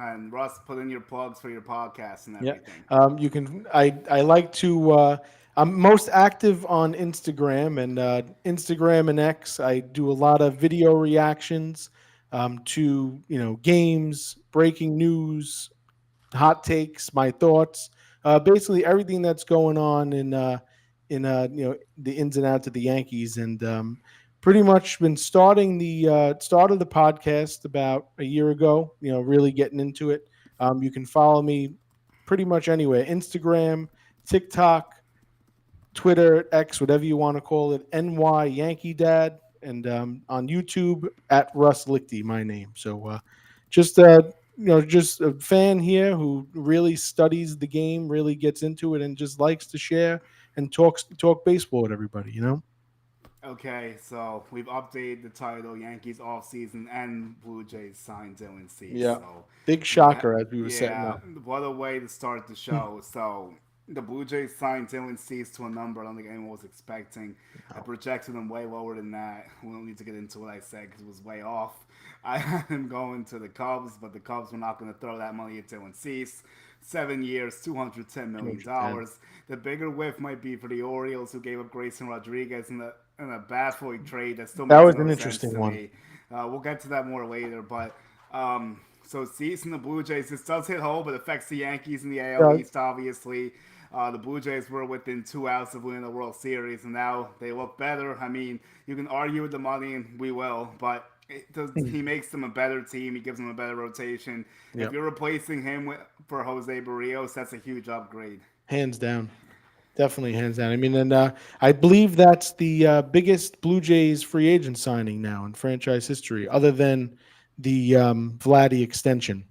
And Russ, put in your plugs for your podcast and Yeah. everything. You can. I like to. I'm most active on Instagram and X. I do a lot of video reactions to games, breaking news, hot takes, my thoughts, basically everything that's going on in the ins and outs of the Yankees, and pretty much been starting the start of the podcast about a year ago. Really getting into it. You can follow me pretty much anywhere: Instagram, TikTok, Twitter, X, whatever you want to call it. NY Yankee Dad, and on YouTube at Russ Lichty, my name. So just just a fan here who really studies the game, really gets into it, and just likes to share and talk baseball with everybody. Okay, so we've updated the title Yankees Offseason and Blue Jays signed Dylan Cease. Yeah, So, big shocker as we were setting yeah, up. what a way to start the show. So, the Blue Jays signed Dylan Cease to a number I don't think anyone was expecting. I No. projected him way lower than that. We don't need to get into what I said because it was way off. I had him going to the Cubs, but the Cubs were not going to throw that money at Dylan Cease. 7 years, $210 million. 210. The bigger whiff might be for the Orioles, who gave up Grayson Rodriguez in a baffling trade that still That makes was no an sense interesting to one. me. We'll get to that more later, but so Cease and the Blue Jays, this does hit home, but affects the Yankees in the AL Does. East, obviously. The Blue Jays were within 2 outs of winning the World Series, and now they look better. I mean, you can argue with the money, and we will, but he makes them a better team. He gives them a better rotation. If Yep. you're replacing him for Jose Barrios, that's a huge upgrade. Hands down. Definitely hands down. I mean, and I believe that's the biggest Blue Jays free agent signing now in franchise history, other than the Vladdy extension.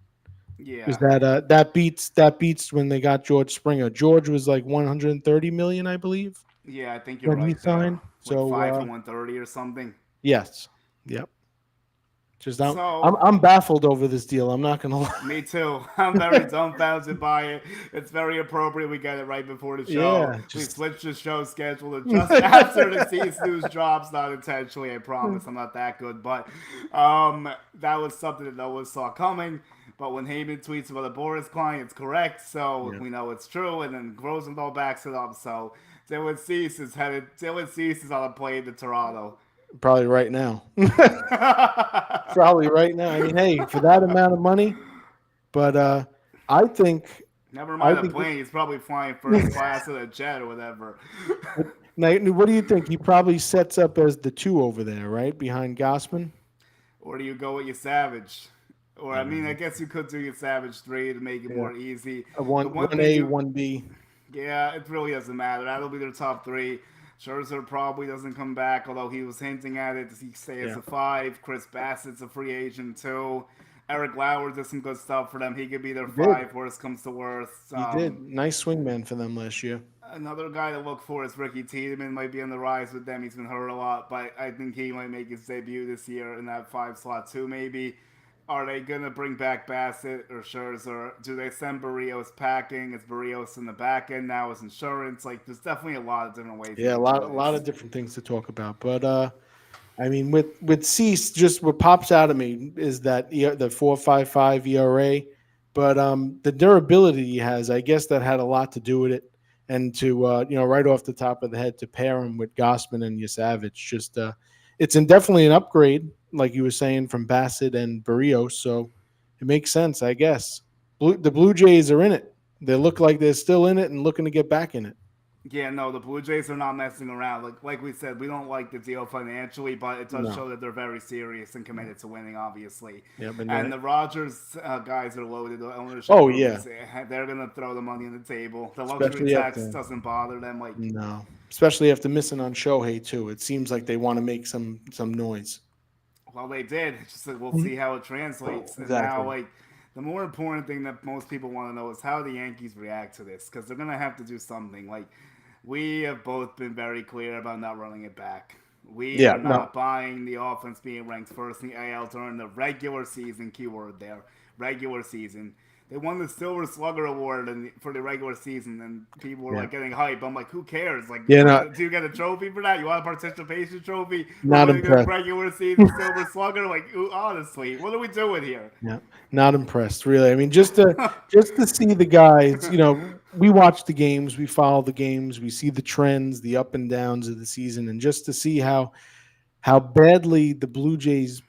Is Yeah, that beats when they got George Springer? George was like 130 million, I believe, yeah, I think you're when he right there. signed. Like So 5 for 130 or something. yes, yep. Just I'm So I'm baffled over this deal. I'm not gonna lie. me too. I'm very dumbfounded by it. It's very appropriate we get it right before the show. Yeah, We just switched the show schedule to just after the Cease news drops. Not intentionally, I promise. I'm not that good, but that was something that no one saw coming. But when Heyman tweets about a Boris client, it's correct, so yeah, we know it's true. And then Rosenthal backs it up. So Dylan Cease is headed. Dylan Cease is on a plane to Toronto. probably right now. Probably right now. I mean, hey, for that amount of money, but I think Never I mind a think. plane. He's probably flying first class in a jet or whatever. Now, what do you think? He probably sets up as the two over there, right behind Gossman. Or do you go with your Savage? Or I I don't mean, I know. guess you could do your Savage 3 to make it Yeah, more easy. a The one one one thing A, you, one B. yeah, it really doesn't matter. That'll be their top three. Scherzer probably doesn't come back, although he was hinting at it. Does he stay as Yeah, a five? Chris Bassett's a free agent too. Eric Lauer does some good stuff for them. He could be their he did. five, worst comes to worst. He did. Nice swingman for them last year. Another guy to look for is Ricky Tiedemann. Might be on the rise with them. He's been hurt a lot, but I think he might make his debut this year in that five slot too. Maybe. Are they gonna bring back Bassett or Scherzer? Do they send Barrios packing? Is Barrios in the back end now? Is insurance like? There's definitely a lot of different ways you Yeah, could do a lot of this. different things to talk about. But I mean, with Cease, just what pops out of me is that the 4.55 ERA, but the durability he has, I guess that had a lot to do with it. And to right off the top of the head, to pair him with Gossman and Yasavage, just definitely an upgrade, like you were saying, from Bassett and Barrios. So it makes sense, I guess. The Blue Jays are in it. They look like they're still in it and looking to get back in it. Yeah, no, the Blue Jays are not messing around. Like we said, we don't like the deal financially, but it does No. show that they're very serious and committed to winning, obviously. Yeah, but And the Rogers guys are loaded. The ownership oh group yeah, is they're gonna throw the money on the table. The luxury especially tax after doesn't bother them. Like, no, especially after missing on Shohei too. It seems like they want to make some noise. well, they did. It's just like we'll Mhm. see how it translates. And now, Exactly. like, the more important thing that most people want to know is how the Yankees react to this because they're gonna have to do something. Like, we have both been very clear about not running it back. We Yeah. are No. not buying the offense being ranked first in the AL during the regular season. Keyword there. regular season. They won the Silver Slugger Award for the regular season, and people were Yeah. like getting hype. I'm like, who cares? Like, Yeah, no, do you get a trophy for that? You want a participation trophy for not winning the impressed. regular season Silver Slugger? Like, honestly, what are we doing here? Yeah, not impressed, really. I mean, just to see the guys, we watch the games, we follow the games, we see the trends, the up and downs of the season, and just to see how badly the Blue Jays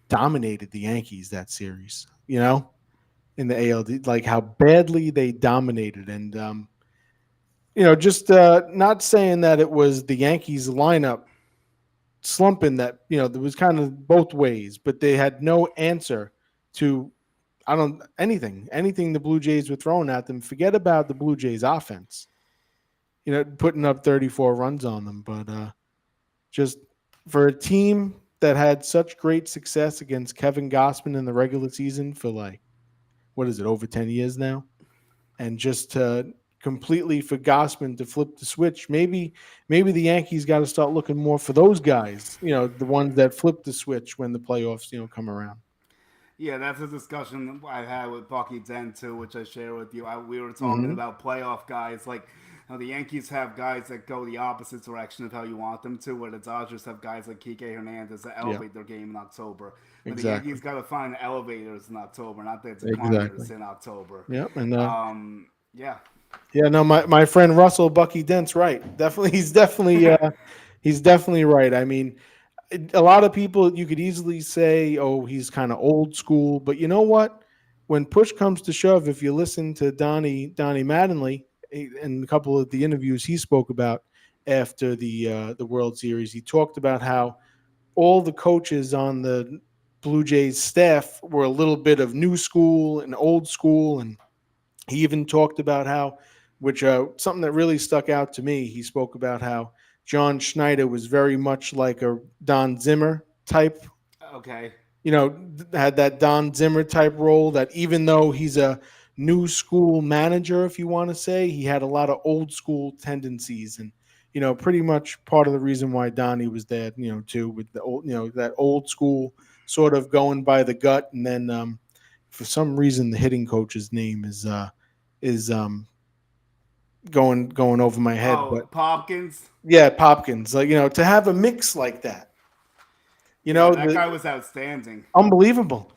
dominated the Yankees that series, in the ALD, like how badly they dominated, and just not saying that it was the Yankees lineup slumping, that there was kind of both ways, but they had no answer to I don't anything the Blue Jays were throwing at them. Forget about the Blue Jays offense, putting up 34 runs on them, but just for a team that had such great success against Kevin Gossman in the regular season for like, what is it, over 10 years now, and just to completely for Gossman to flip the switch. Maybe the Yankees got to start looking more for those guys, the ones that flip the switch when the playoffs, come around. Yeah, that's a discussion I had with Bucky Den too, which I share with you. We were talking Mm-hmm. about playoff guys. Like, the Yankees have guys that go the opposite direction of how you want them to, where the Dodgers have guys like Kike Hernandez that Yeah, elevate their game in October. But the exactly. Yankees got to find the elevators in October, not the Exactly. decliners in October. Yeah. And Yeah. yeah, no, my friend Russell Bucky Dent's right. Definitely, he's definitely right. I mean, a lot of people, you could easily say, oh, he's kind of old school, but you know what? When push comes to shove, if you listen to Donnie Maddenley in a couple of the interviews he spoke about after the World Series, he talked about how all the coaches on the Blue Jays staff were a little bit of new school and old school, and he even talked about how, which something that really stuck out to me, he spoke about how John Schneider was very much like a Don Zimmer type, Okay. had that Don Zimmer type role, that even though he's a new school manager, if you want to say, he had a lot of old school tendencies. And, pretty much part of the reason why Donnie was there, too, with the old, that old school sort of going by the gut. And then for some reason, the hitting coach's name is going over my head. But Oh, Popkins. yeah, Popkins, like, to have a mix like that, Yeah, that the guy was outstanding. unbelievable.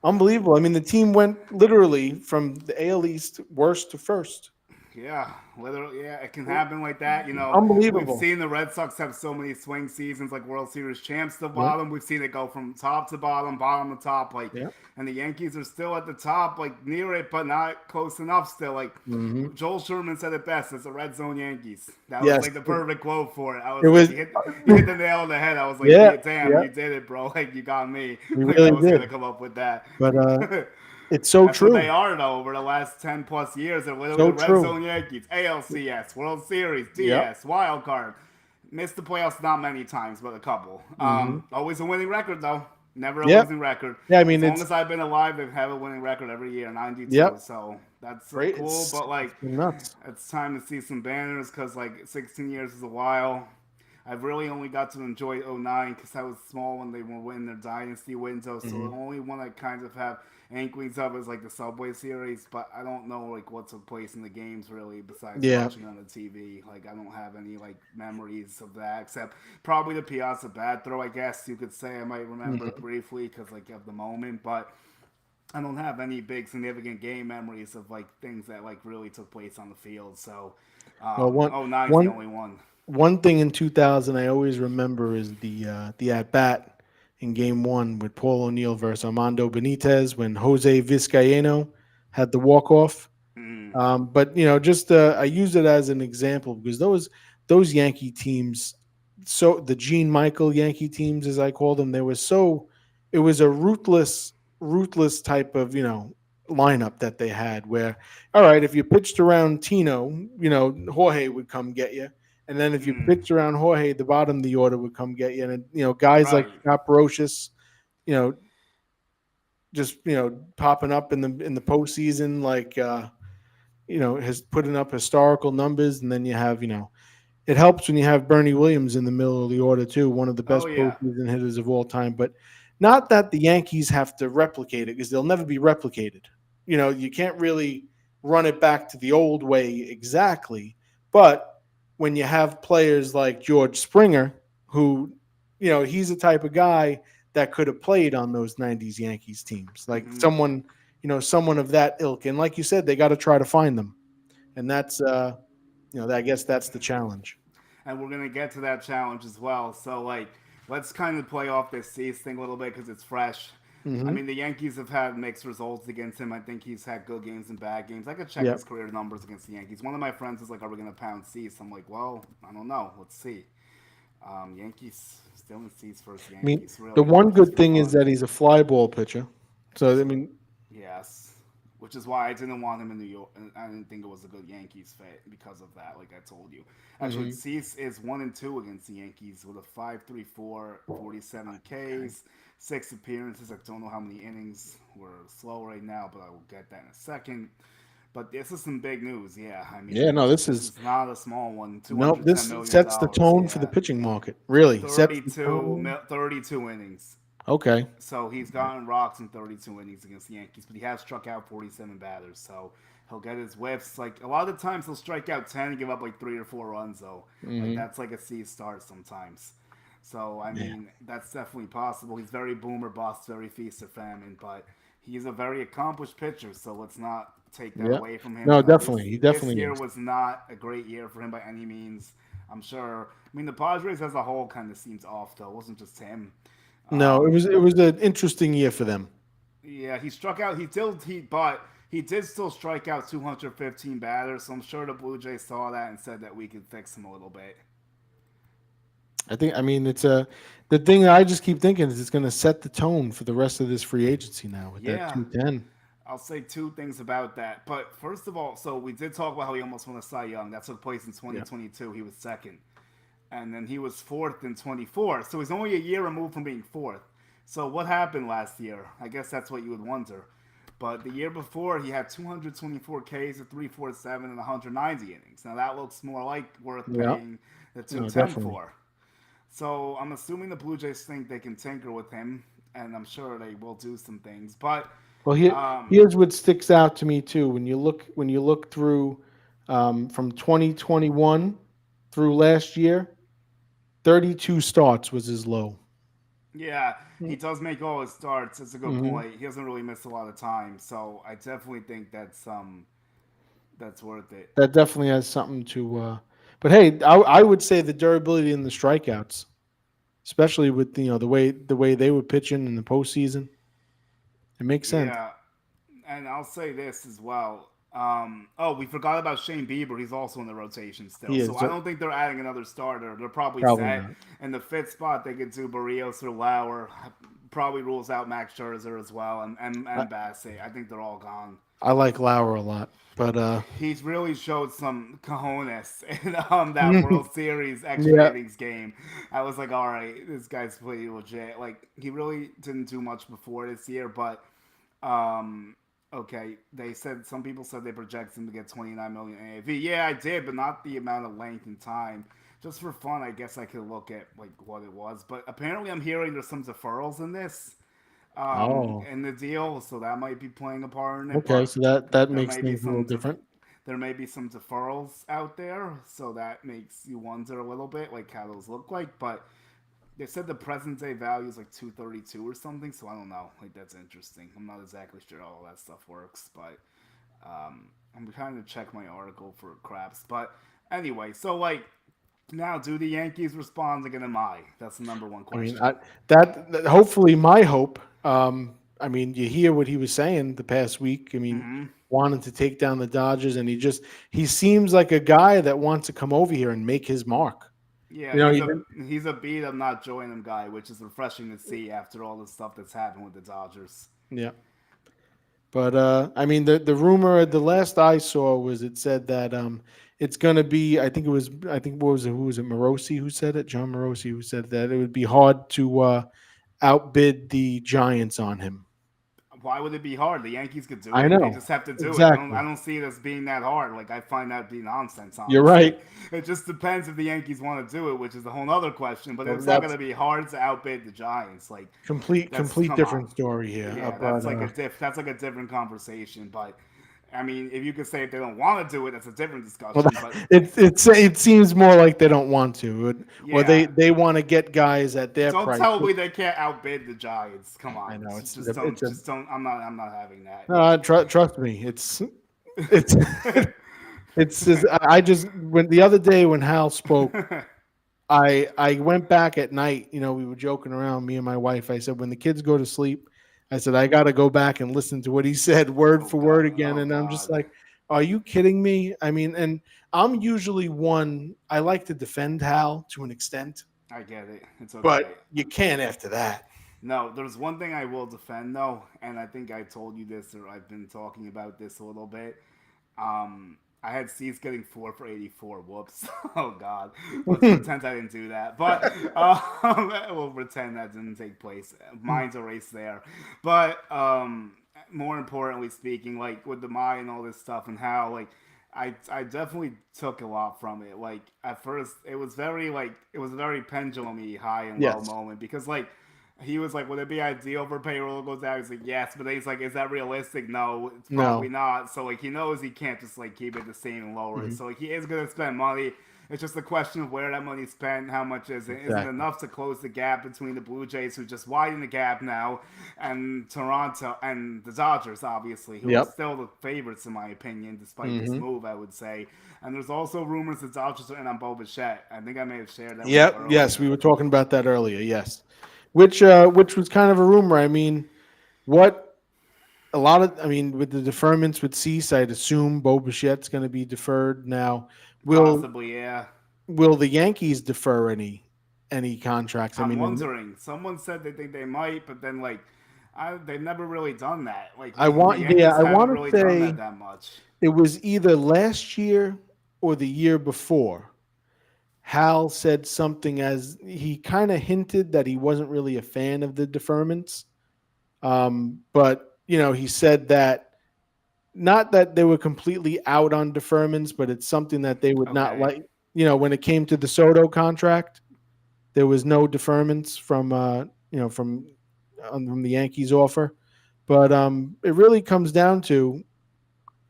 Unbelievable. I mean, the team went literally from the AL East worst to first. Yeah, literally, yeah, it can happen like that. We've Unbelievable. seen the Red Sox have so many swing seasons, like World Series champs to Yep. bottom. We've seen it go from top to bottom, bottom to top. Like, Yep. and the Yankees are still at the top, like near it, but not close enough. Still, like Hmm. Joel Sherman said it best: "It's the Red Zone Yankees." That was Yes. like the perfect quote for it. I It was like, was. you hit the nail on the head. I was like, Yeah. yeah, damn, Yeah. you did it, bro. Like, you got me. We Like, I really was gonna did. come up with that. But it's so That's what they true. are, though, over the last 10 plus years. They're literally So the Red true. Zone Yankees, ALCS, World Series, Yep. DS, Wild Card. Missed the playoffs not many times, but a couple. Hmm. Always a winning record, though. Never a Yep. losing record. Yeah. I As mean, long it's. as I've been alive, they've had a winning record every year, 92. Yep. So that's Right. cool. But, It's like, nuts. it's time to see some banners because, like, 16 years is a while. I've really only got to enjoy '09 because I was small when they were winning their dynasty window. So Hmm. the only one I kind of have inklings of is like the Subway Series, but I don't know like what took place in the games really besides Yeah. watching on the TV. Like I don't have any like memories of that except probably the Piazza bad throw. I guess you could say I might remember it Hmm. briefly because like of the moment, but I don't have any big significant game memories of like things that like really took place on the field. So Well, '09's the one only one. one thing in 2000 I always remember is the at bat in Game One with Paul O'Neill versus Armando Benitez when Jose Vizcaino had the walk off. Mm, But just I use it as an example because those Yankee teams, so the Gene Michael Yankee teams, as I call them, they were so. It was a ruthless type of lineup that they had. Where, all right, if you pitched around Tino, Jorge would come get you, and then if you mm, pitched around Jorge, the bottom of the order would come get you, and guys like right. Scott Brocious, you know, just popping up in the postseason like. Has putting up historical numbers, and then you have, it helps when you have Bernie Williams in the middle of the order too, one of the Oh best yeah. postseason hitters of all time. But Not that the Yankees have to replicate it because they'll never be replicated. You can't really run it back to the old way exactly. But when you have players like George Springer, who, he's the type of guy that could have played on those 90s Yankees teams, like Hmm. someone of that ilk. And like you said, they got to try to find them. And that's, I guess that's the challenge. And we're gonna get to that challenge as well. So like, let's kind of play off this Cease thing a little bit because it's fresh. I Hmm. mean, the Yankees have had mixed results against him. I think he's had good games and bad games. I could check his Yep. career numbers against the Yankees. One of my friends is like, "Are we gonna pound Cease?" I'm like, "Well, I don't know. Let's see." Yankees still in Cease versus I mean, Yankees. the Really, one just good for thing is fun. that he's a fly ball pitcher. So, I So mean, yes, which is why I didn't want him in New York, and I didn't think it was a good Yankees fit because of that. Like I told you, actually, mhm. Cease is 1-2 against the Yankees with a 5.34, 47 Ks, 6 appearances. I don't know how many innings. We're slow right now, but I will get that in a second. But this is some big news. Yeah, I Yeah, mean, no, this this is is not a small one. two no, hundred ten this million sets the dollars. tone for the Yeah, pitching market. Really sets the 32, tone. 32 innings. Okay. So he's gotten rocks in 32 innings against the Yankees, but he has struck out 47 batters. So he'll get his whiffs. Like a lot of the times he'll strike out 10 and give up like 3 or 4 runs. Though, like Hmm. that's like a C start sometimes. So I Yeah. mean that's definitely possible. He's very boomer bust, very feast or famine, but he's a very accomplished pitcher. So let's not take that Yeah. away from him. No, You know, definitely. this He this definitely year is. was not a great year for him by any means. I'm sure. I mean, the Padres as a whole kind of seems off though. It wasn't just him. No, Um, it was an interesting year for them. yeah, he struck out. But he did still strike out 215 batters. So I'm sure the Blue Jays saw that and said that we could fix him a little bit. I mean, it's a the thing that I just keep thinking is it's going to set the tone for the rest of this free agency now with that Yeah, 210. I'll say two things about that. But first of all, so we did talk about how he almost won a Cy Young. That took place in Yeah. 2022. He was second, and then he was fourth in 24. So he's only a year removed from being fourth. So what happened last year? I guess that's what you would wonder. But the year before, he had 224 Ks, a 347, and 190 innings. Now that looks more like worth Yeah. paying the No, 210 definitely. for. So I'm assuming the Blue Jays think they can tinker with him, and I'm sure they will do some things. But Well, um, here's what sticks out to me too. When you look through from 2021 through last year, 32 starts was his low. yeah, he does make all his starts. That's a good Hmm. point. He doesn't really miss a lot of time, so I definitely think that's worth it. That definitely has something to. But hey, I would say the durability in the strikeouts, especially with the way they were pitching in the postseason, it makes sense. Yeah, and I'll say this as well. Oh, we forgot about Shane Bieber. He's also in the rotation still. He So is I don't think they're adding another starter. They're probably probably set. not. In the fifth spot, they could do Barrios or Lauer. Probably rules out Max Scherzer as well I, and Bassett. I think they're all gone. I like Lauer a lot, but He's really showed some cojones in that World Series extra yeah, innings game. I was like, all right, this guy's pretty legit. Like he really didn't do much before this year, but um, okay, they said some people said they project him to get 29 million AAV. Yeah, I did, but not the amount of length and time. Just for fun, I guess I could look at like what it was. But apparently, I'm hearing there's some deferrals in this oh, in the deal, so that might be playing a part in it. okay, But so that there makes may be things a little some different. there may be some deferrals out there, so that makes you wonder a little bit like how those look like. But they said the present day value is like 232 or something, so I don't know. Like that's interesting. I'm not exactly sure how all that stuff works, but I'm trying to check my article for craps. But anyway, so like now, do the Yankees respond again? Am I? That's the number one I mean, question. hopefully my hope. I mean, you hear what he was saying the past week. I mean, Mm-hmm. wanting to take down the Dodgers, and he seems like a guy that wants to come over here and make his mark. Yeah, You know, he's a beat I'm not joining him guy, which is refreshing to see after all the stuff that's happened with the Dodgers. yeah. But I mean, the rumor the last I saw was it said that it's going to be. I think what was it? Who was it? Morosi who said it? John Morosi who said that it would be hard to outbid the Giants on him. why would it be hard? The Yankees could do I it. They know. just have to do it. Exactly. I don't see it as being that hard. Like, I find that to be nonsense, You're honestly. right. It just depends if the Yankees want to do it, which is a whole other question. But Well, it's not going that's to be hard to outbid the Giants. Like, that's complete come on. different story here. Yeah, But that's like a different conversation. But I mean, if you could say if they don't want to do it, that's a different well, discussion. But it seems more like they don't want to, or yeah, they want to get guys at their don't price. tell me they can't outbid the Giants. Come I on, know just don't. I'm not having that. trust me. It's it's just, I just when the other day when Hal spoke, I went back at night. You know, we were joking around, me and my wife. I said, when the kids go to sleep, I said, I got to go back and listen to what he said word Oh for word God, again. oh And I'm just God. like, are you kidding me? I mean, and I'm usually one, I like to defend Hal to an extent, I get it. It's okay. but you can't after that. No, there's one thing I will defend though, and I think I told you this or I've been talking about this a little bit. I had Cease getting 4 for 84. Whoops. Oh God. Let's pretend I didn't do that. But we'll pretend that didn't take place. Mine's erased there. But more importantly speaking, like with the Mai and all this stuff and how like I definitely took a lot from it. Like at first it was a very pendulum-y high and low Yes. moment because like he was like, would it be ideal for payroll to go down? He's like, yes, but then he's like, is that realistic? No, it's probably No. not. So like he knows he can't just like keep it the same and lower it. Mhm. So like he is gonna spend money. It's just a question of where that money's spent, how much is it? Is it Exactly. enough to close the gap between the Blue Jays, who just widened the gap now, and Toronto and the Dodgers, obviously, who are Yep. still the favorites in my opinion, despite this Hmm. move, I would say. And there's also rumors the Dodgers are in on Bo Bichette. I think I may have shared that with you Yep. Yes, we earlier. were talking about that earlier. Yes. Which was kind of a rumor. I mean, what a lot of I mean, with the deferments with Cease, I'd assume Bo Bichette's going to be deferred now. Will Possibly, yeah. will the Yankees defer any contracts? I I'm mean, wondering. Someone said they think they might, but then like, they've never really done that. Like the yeah, Yankees I haven't want really to done say that much. it was either last year or the year before. Hal said something as he kind of hinted that he wasn't really a fan of the deferments. But he said that not that they were completely out on deferments, but it's something that they would not Okay. like. When it came to the Soto contract, there was no deferments from the Yankees offer. But it really comes down to,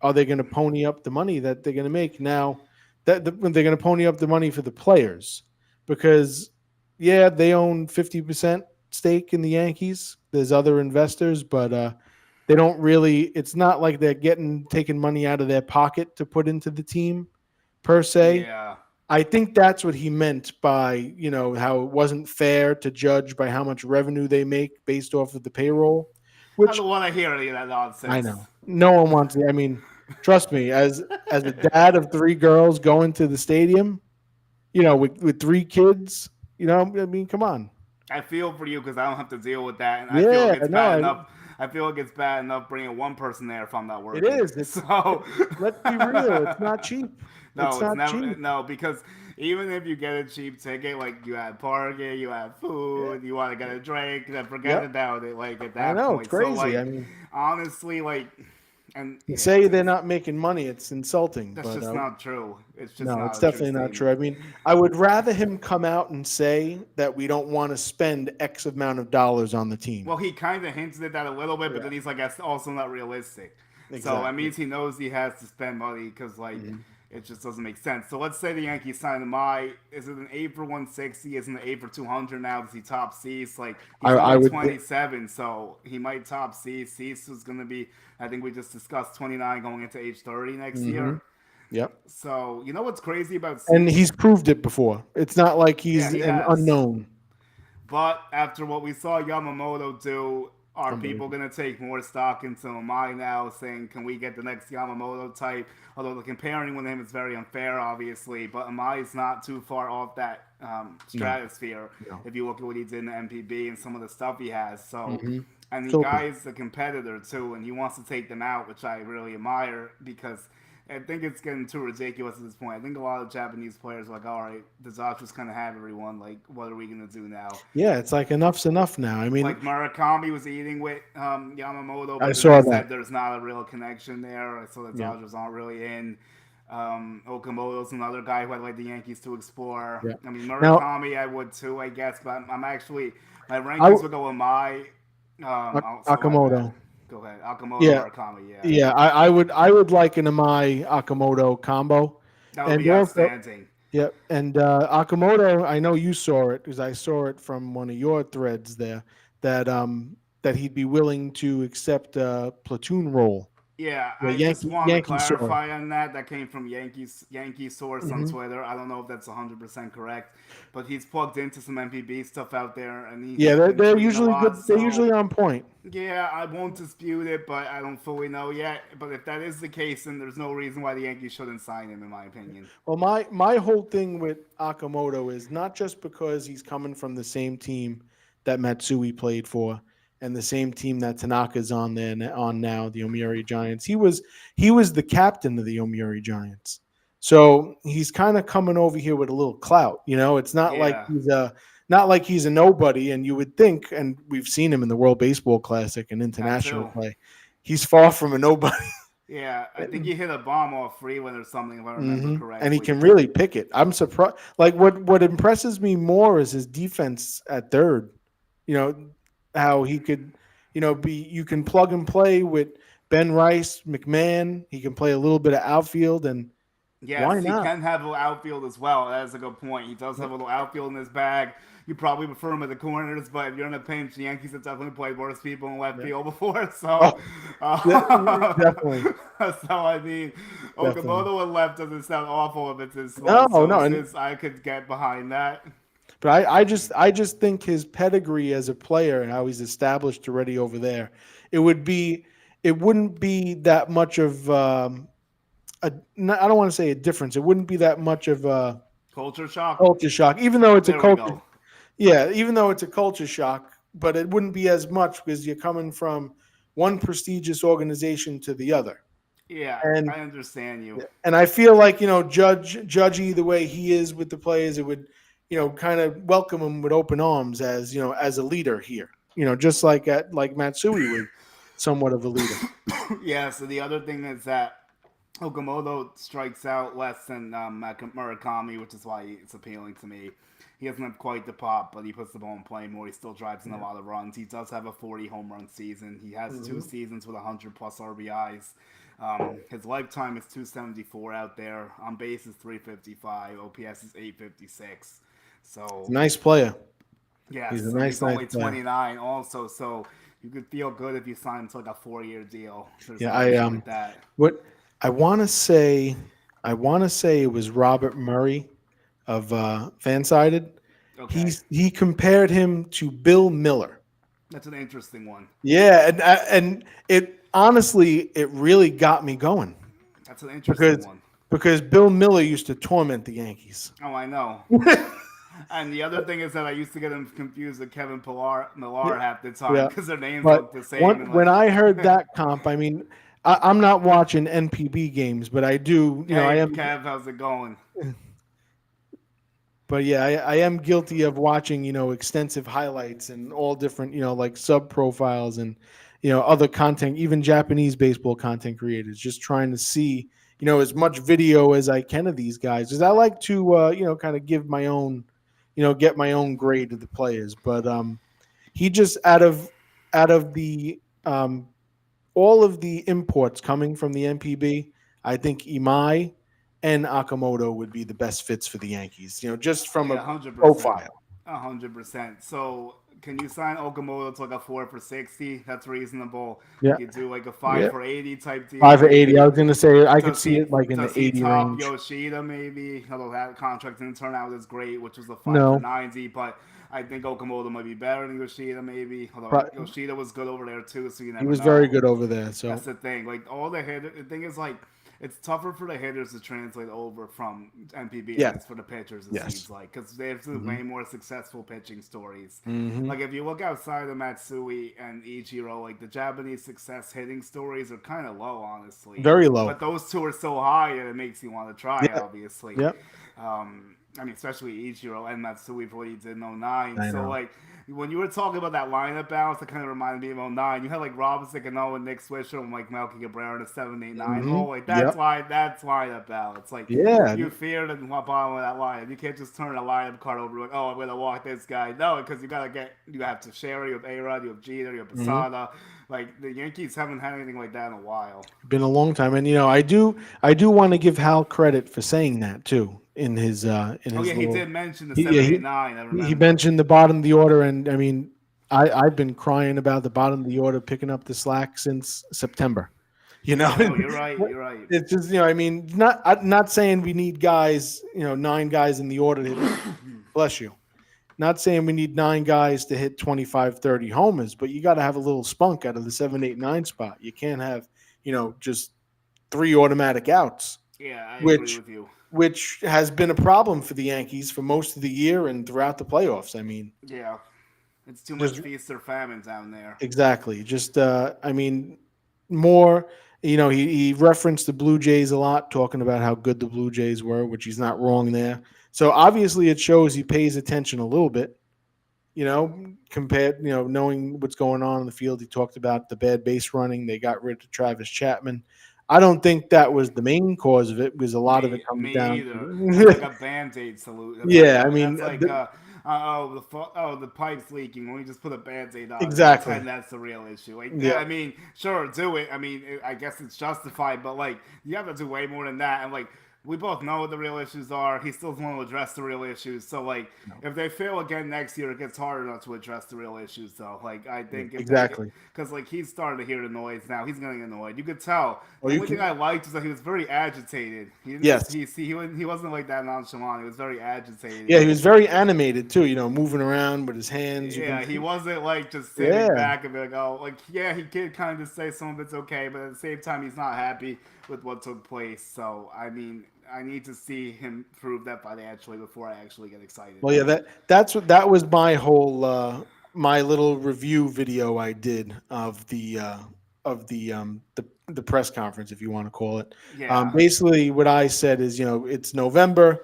are they going to pony up the money that they're going to make now? When they're going to pony up the money for the players, because yeah, they own 50% stake in the Yankees. There's other investors, but they don't really. It's not like they're taking money out of their pocket to put into the team per se. Yeah. I think that's what he meant by how it wasn't fair to judge by how much revenue they make based off of the payroll, I which don't want to hear any of that I nonsense. know. No one wants it. I mean, trust me, as a dad of three girls going to the stadium, with three kids, I mean, come on. I feel for you because I don't have to deal with that, and I feel like Yeah, it's no, bad enough. I feel like it's bad enough bringing one person there if I'm not it working. is. So Let's be real. It's not cheap. It's no, it's not never cheap. no because even if you get a cheap ticket, like you have parking, you have Yeah. food, you want to get a drink, then forget Yep. about it. Like at I that know. It's point, so crazy. like I mean, honestly, like and to yeah, say they're not making money, it's insulting. that's But just not true. It's just no, it's not a true definitely not true. statement. I mean, I would rather him come out and say that we don't want to spend X amount of dollars on the team. Well, he kind of hinted at that a little bit, but Yeah, then he's like, that's also not realistic. So that exactly. means he knows he has to spend money because like Mhm. it just doesn't make sense. So let's say the Yankees sign him. Is it an 8 for 160? Is it an 8 for 200 now? Does he top Cease? Like he's I only would. 27, so he might top Cease. Cease is going to be, I think we just discussed 29 going into age 30 next Hmm. year. Yep. So you know what's crazy about And Cease? he's proved it before. It's not like Yeah, he's he an has. unknown. But after what we saw Yamamoto do, are people Unbelievable. going to take more stock into Omai now, saying, can we get the next Yamamoto type? Although the comparing with him is very unfair, obviously, but Omai is not too far off that No, stratosphere no. if you look at what he did in the MPB and some of the stuff he has. So, Hmm. and the Filthy. guy is a competitor too, and he wants to take them out, which I really admire because I think it's getting too ridiculous at this point. I think a lot of Japanese players are like, all right, the Dodgers kind of have everyone. Like, what are we gonna do now? Yeah, it's like enough's enough now. I mean, Like Murakami was eating with Yamamoto, I but then saw they that. said there's not a real connection there, so the Yeah, Dodgers aren't really in. Okamoto's another guy who I'd like the Yankees to explore. yeah. I mean Now, Murakami, I would too, I guess, but I'm actually my I rankings would go with my. So I bet. Akamoto. Go ahead, Okamoto Yeah, Murakami. Yeah, yeah. I would like an Amai Akamoto combo, that would and be also outstanding. yeah, and Akamoto. I know you saw it because I saw it from one of your threads there that he'd be willing to accept a platoon role. Yeah, Yeah, I just want to Yankee saw it. clarify on that. That came from Yankee source on Hmm. Twitter. I don't know if that's 100% correct, but he's plugged into some MPB stuff out there, and he Yeah, has been they're tweeting a usually lot. good. They're So usually on point. yeah, I won't dispute it, but I don't fully know yet. But if that is the case, then there's no reason why the Yankees shouldn't sign him, in my opinion. Well, my whole thing with Akamoto is not just because he's coming from the same team that Matsui played for and the same team that Tanaka's on there on now, the Yomiuri Giants. He was the captain of the Yomiuri Giants. So he's kind of coming over here with a little clout, It's Yeah, not like he's a nobody, and you would think, and we've seen him in the World Baseball Classic and that international too. play. He's far from a nobody. Yeah, I think he hit a bomb off Freeland or something, if I remember And he correctly. can really pick it. I'm surprised. Like what impresses me more is his defense at third. You know how he could, be. You can plug and play with Ben Rice, McMahon. He can play a little bit of outfield, and why Yes, he not? can have a little outfield as well. That's a good point. He does have a little outfield in his bag. You probably prefer him at the corners, but if you're in a pinch, the Yankees have definitely played worse people in left Yeah. field before. Oh, So, definitely, so I mean, definitely. Okamoto and left doesn't sound awful if it's his No, fault. So no, and since I could get behind that, but I just think his pedigree as a player and how he's established already over there, it would be it wouldn't be that much of I don't want to say a difference. It wouldn't be that much of a culture shock. culture shock, even though it's a There we culture. go. Yeah, even though it's a culture shock, but it wouldn't be as much because you're coming from one prestigious organization to the other, Yeah, and I understand you. and I feel like Judgy the way he is with the players, it would kind of welcome him with open arms as as a leader here. Just like Matsui was somewhat of a leader. Yeah. So the other thing is that Okamoto strikes out less than Murakami, which is why it's appealing to me. He doesn't have quite the pop, but he puts the ball in play more. He still drives in a Yeah. lot of runs. He does have a 40 home run season. He has two Hmm. seasons with 100 plus RBIs. His lifetime is 274 out there. On base is 355. OPS is 856. He's a So nice player. He's yes, a and nice, he's nice only player. 29 also. So you could feel good if you sign him to like a 4-year deal. There's Yeah, no issue with that. what I want to say, it was Robert Murray of Fansided. Okay, He compared him to Bill Miller. that's an interesting one. Yeah, and it honestly it really got me going That's an interesting because one. Bill Miller used to torment the Yankees. Oh, I know. And the other thing is that I used to get them confused with Kevin Yeah, Millar half the time yeah. because their names But look the same. And when like, I heard that comp, I mean, I'm not watching NPB games, but I do. I hey, am. Kev, how's it going? But yeah, I am guilty of watching, extensive highlights and all different, like sub profiles and, other content, even Japanese baseball content creators, just trying to see, as much video as I can of these guys. Because I like to, kind of give my own, get my own grade of the players. But he just out of the all of the imports coming from the NPB, I think Imai and Akamoto would be the best fits for the Yankees. Just from a Yeah, 100%. profile. 100%. So, can you sign Okamoto to like a 4 for 60? That's reasonable. Yeah, You could do like a 5 yeah. for 80 type deal, 5 or 80. I maybe. was going to say I could Does see he it like in does the he 80 top range. Yoshida maybe? Although that contract didn't turn out as great, which was a 5 for No, 90, but I think Okamoto might be better than Yoshida maybe. Although but Yoshida was good over there too, so you he never was very know. good over there. That's So the thing. Like all the hit. The thing is like it's tougher for the hitters to translate over from NPB than Yes. it is for the pitchers. It Yes. seems like because there's way more successful pitching stories. Mm-hmm. Like if you look outside of Matsui and Ichiro, like the Japanese success hitting stories are kind of low, honestly. Very low. But those two are so high that it makes you want to try. Yeah. Obviously. Yep. I mean, especially Ichiro and Matsui for what he did in '09. I So know. like when you were talking about that lineup balance, that kind of reminded me of '09. You had like Robinson Cano and Nick Swisher and like Melky Cabrera in a 7-8-9 Mm-hmm. hole. Like Yep. that's lineup balance. Like Yeah. you feared the bottom of that lineup. You can't just turn a lineup card over like, oh, I'm gonna walk this guy. No, because you have to share. You have A-Rod, you have Jeter, you have Posada. Like the Yankees haven't had anything like that in a while. Been a long time, and I do want to give Hal credit for saying that too in his Oh yeah, he little. did mention the He, seven yeah, eight nine. I he remember. mentioned the bottom of the order, and I mean, I've been crying about the bottom of the order picking up the slack since September. You know, Yeah, no, you're right. You're right. it's just I mean, not saying we need guys, 9 guys in the order to hit, bless you. Not saying we need 9 guys to hit 25, 30 homers, but you got to have a little spunk out of the 7, 8, 9 spot. You can't have, just 3 automatic outs, Yeah, I agree which with you. which has been a problem for the Yankees for most of the year and throughout the playoffs. I mean, Yeah, it's too much just feast or famine down there. exactly. Just I mean, more. He referenced the Blue Jays a lot, talking about how good the Blue Jays were, which he's not wrong there. So obviously, it shows he pays attention a little bit. Compared, knowing what's going on in the field. He talked about the bad base running. They got rid of Travis Chapman. I don't think that was the main cause of it, because a lot of it comes Me down either. That's like to a band-aid salute. yeah, I mean, that's like the pipes leaking. When you just put a band-aid on, exactly. pretend that's the real issue. Like, Yeah. I mean, sure, do it. I mean, I guess it's justified, but like, you have to do way more than that. And like, we both know what the real issues are. He still doesn't want to address the real issues. So like, if they fail again next year, it gets harder not to address the real issues. Though, like, I think Exactly. because like he's starting to hear the noise now. He's getting annoyed. You could tell. Oh, The you only can- thing I liked was that he was very agitated. He didn't Yes. he wasn't like that nonchalant. He was very agitated. Yeah, he was very animated too. Moving around with his hands. Yeah, he wasn't like just sitting Yeah. back and be like, oh, like yeah, he did kind of say some of it's okay, but at the same time, he's not happy with what took place. So I mean, I need to see him prove that financially before I actually get excited. Well, yeah, that was my whole my little review video I did of the press conference, if you want to call it. Yeah. Basically, what I said is, it's November,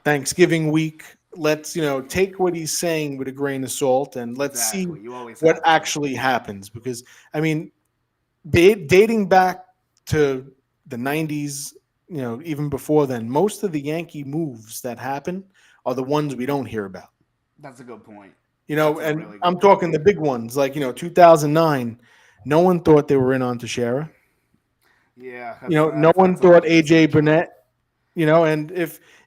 Thanksgiving week. Let's take what he's saying with a grain of salt, and let's Exactly. see You always what have to. actually happens. Because I mean, dating back to the '90s, even before then, most of the Yankee moves that happen are the ones we don't hear about. That's a good point. And really good I'm talking the big ones, like 2009. No one thought they were in on Teixeira. Yeah. No one thought AJ Burnett. And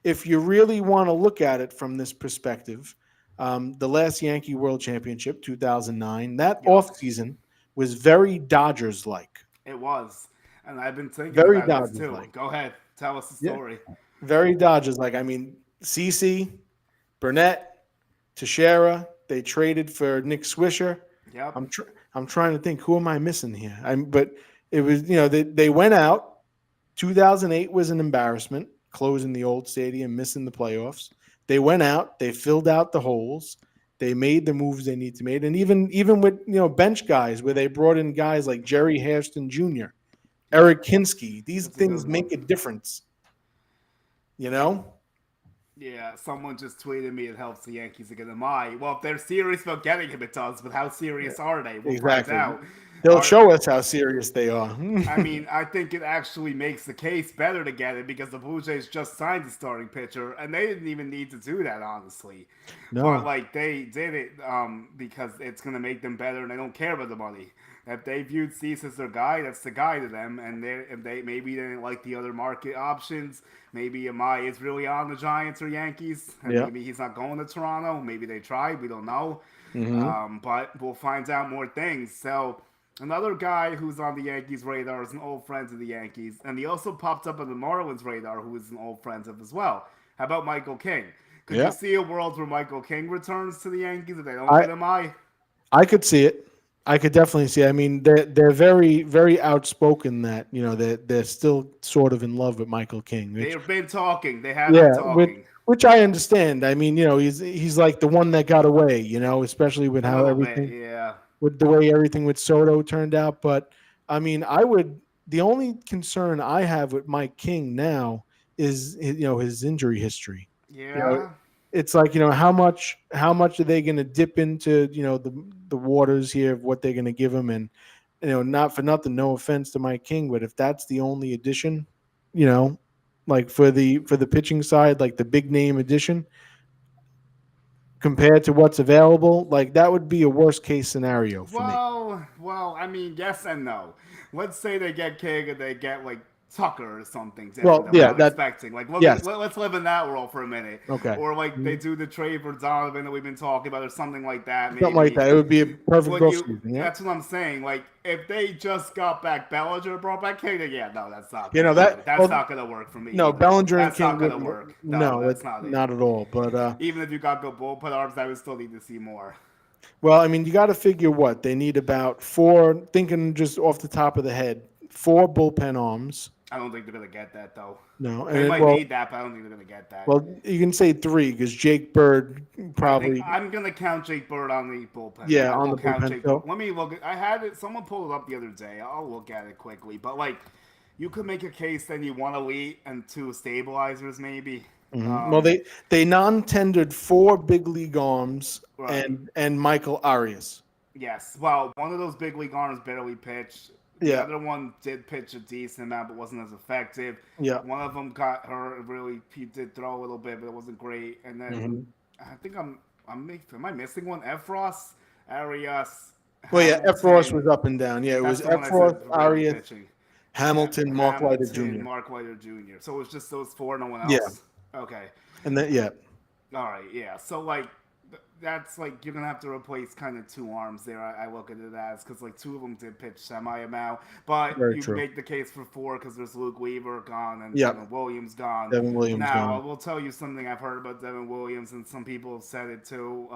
if you really want to look at it from this perspective, the last Yankee World Championship, 2009, that offseason was very Dodgers-like. It was, and I've been thinking Very about this too. Dodgers-like. Go ahead, tell us the story. Very Dodgers-like. I mean, CeCe, Burnett, Teixeira. They traded for Nick Swisher. Yep. I'm trying to think, who am I missing here? But it was they went out. 2008 was an embarrassment, closing the old stadium, missing the playoffs. They went out. They filled out the holes. They made the moves they need to make, and even with bench guys, where they brought in guys like Jerry Hairston Jr., Eric Kinsky. These things make a difference. Yeah, someone just tweeted me it helps the Yankees to get him. Well, if they're serious about getting him, it does. But how serious are they? We'll find out. They'll show us how serious they are. I mean, I think it actually makes the case better to get it because the Blue Jays just signed a starting pitcher, and they didn't even need to do that, honestly. No. But like they did it because it's gonna make them better, and they don't care about the money. If they viewed Cease as their guy, that's the guy to them. And if they maybe they didn't like the other market options. Maybe Amai is really on the Giants or Yankees. And maybe he's not going to Toronto. Maybe they tried. We don't know. Mm-hmm. But we'll find out more things. So another guy who's on the Yankees' radar is an old friend of the Yankees. And he also popped up on the Marlins' radar, who is an old friend of as well. How about Michael King? Could you see a world where Michael King returns to the Yankees if they don't get Amai? I could see it. I could definitely see. I mean, they're very very outspoken that they're still sort of in love with Michael King, which They've been talking. They have been yeah, which talking which I understand. I mean, he's like the one that got away, especially with a how little bit. everything Yeah. with the way everything with Soto turned out. But I mean, the only concern I have with Mike King now is his injury history. You know, Yeah. it's like how much are they going to dip into the waters here of what they're going to give him, and not for nothing, no offense to Mike King, but if that's the only addition, you know like for the pitching side, like the big name addition compared to what's available, like that would be a worst case scenario for me. Well, I mean, yes and no. Let's say they get King and they get like Tucker or something different Well, that we're yeah, not that expecting. Like, yes, let's live in that world for a minute. okay. Or like they Mhm. do the trade for Donovan that we've been talking about, or something like that. Something like Maybe that. It would be a perfect when off you. season. Yeah. That's what I'm saying. Like, if they just got back Bellinger, brought back King, then yeah, no, that's not You gonna know do that. it. That's Well, not gonna work for me no, either. Bellinger and That's King not gonna wouldn't. work. No, No, that's not it. not at all. But Even if you got good bullpen arms, I would still need to see more. well, I mean, you got to figure what they need about four. Thinking just off the top of the head, four bullpen arms. I don't think they're gonna get that though. No, and They then, might need that, but I don't think they're gonna get that. you can say three because Jake Bird I think probably, I'm gonna count Jake Bird on the bullpen. yeah, I on will the count bullpen. Jake Bird. So Let me look. I had it. Someone pulled it up the other day. I'll look at it quickly. But like, you could make a case that you want elite and two stabilizers maybe. well, they non-tendered four big league arms Right. and Michael Arias. Yes. Well, one of those big league arms barely pitched. The Yeah, other one did pitch a decent amount, but wasn't as effective. yeah. One of them got hurt. Really, he did throw a little bit, but it wasn't great. And then hmm I think am I missing one? Efros, Arias, Well, yeah, Efros was Hamilton. up and down. Yeah, it That's was the one I said Efros, for barely Arias, pitching. Hamilton, Mark Leiter Hamilton, Jr. Mark Whiter Jr. So it was just those four, no one Yeah, else. Okay. and then yeah, All right. Yeah. So like, that's like you're gonna have to replace kind of two arms there. I look at it as because like two of them did pitch semi amount, but very you true. make the case for four because there's Luke Weaver gone and Yeah, Devin Williams gone. Devin Williams Now I gone. will tell you something I've heard about Devin Williams, and some people have said it too.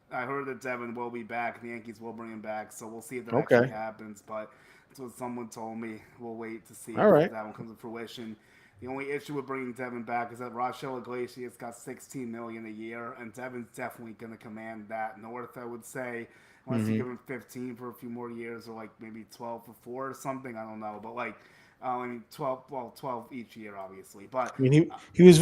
I heard that Devin will be back. The Yankees will bring him back, so we'll see if that actually Okay, happens. But that's what someone told me. We'll wait to see all if right. that one comes to fruition. The only issue with bringing Devin back is that Rochelle Iglesias got 16 million a year, and Devin's definitely going to command that north. I would say, unless you hmm give him 15 for a few more years, or like maybe 12 for four or something. I don't know, but like, I mean, 12. Well, 12 each year, obviously. But I mean, he was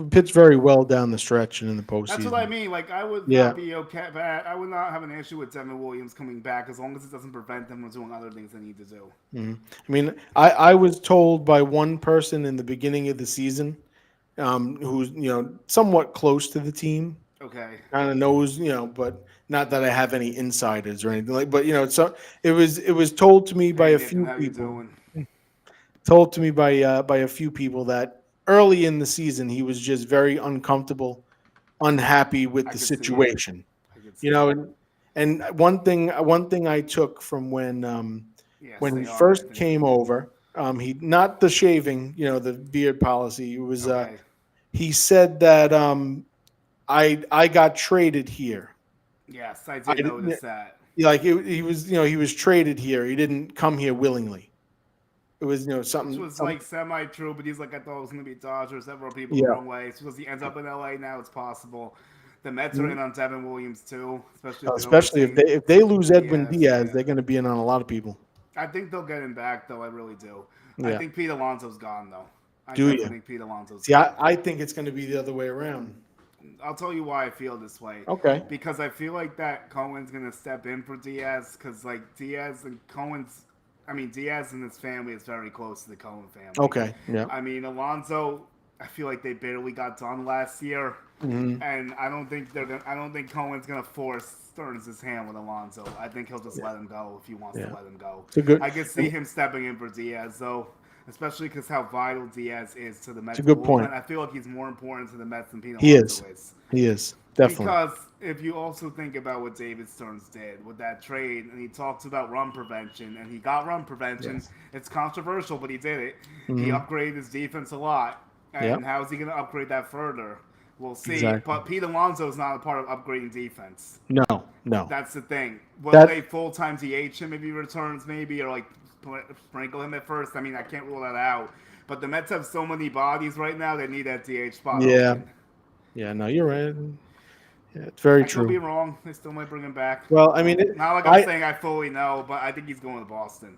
pitched very well down the stretch and in the that's what I postseason. mean. Like, I would Yeah. not be okay. But I would not have an issue with Devin Williams coming back as long as it doesn't prevent them from doing other things they need to do. I mean, I was told by one person in the beginning of the season, who's somewhat close to the team, Okay. kind of knows, but not that I have any insiders or anything like. But so it was told to me by Hey a Nathan, few how you people, doing? by a few people that early in the season he was just very uncomfortable, unhappy with I the could see it. situation. I could You see know, it. and one thing I took from Yeah, when he say on, first Nathan. came over, he not the shaving, the beard policy. It was Okay. he said that I got traded here. Yes, I I did didn't notice that. like he was he was traded here. He didn't come here willingly. It was Which something was like semi true, but he's like, I thought it was going to be Dodgers. Several people the yeah. wrong way. It's because he ends up in LA now. It's possible. The Mets are Mhm. in on Devin Williams too, especially if they don't Especially if retain they lose Edwin Diaz. Diaz, Yeah, they're going to be in on a lot of people. I think they'll get him back though. I really do. I Yeah. think Pete Alonso's gone though. I Do definitely you? think Pete Alonso's See, gone. I think it's going to be the other way around. I'll tell you why I feel this way. Okay. Because I feel like that Cohen's gonna step in for Diaz. Because like Diaz and Cohen's, I mean Diaz and his family is very close to the Cohen family. Okay. Yeah. I mean Alonso, I feel like they barely got done last year, hmm and I don't think they're gonna. I don't think Cohen's gonna force Stearns' hand with Alonso. I think he'll just let him go if he wants to Yeah. let him go. It's a good. I could see him stepping in for Diaz though. Especially because how vital Diaz is to the It's Mets a good point. bullpen. I feel like he's more important to the Mets than Pete He is. Alonso is. He is definitely. Because if you also think about what David Stearns did with that trade, and he talks about run prevention, and he got run prevention, Yes. it's controversial, but he did it. He hmm upgraded his defense a lot, Yep. and how is he going to upgrade that further? We'll see. Exactly. But Pete Alonso is not a part of upgrading defense. No. No. That's the thing. Will That they full-time DH him if he returns, maybe, or like sprinkle him at first? I mean, I can't rule that out. But the Mets have so many bodies right now; they need that DH spot yeah. open. Yeah, no, you're right. Yeah, it's very I could be true. wrong. They still might bring him back. Well, I mean, Not like I'm I saying I fully know, but I think he's going to Boston.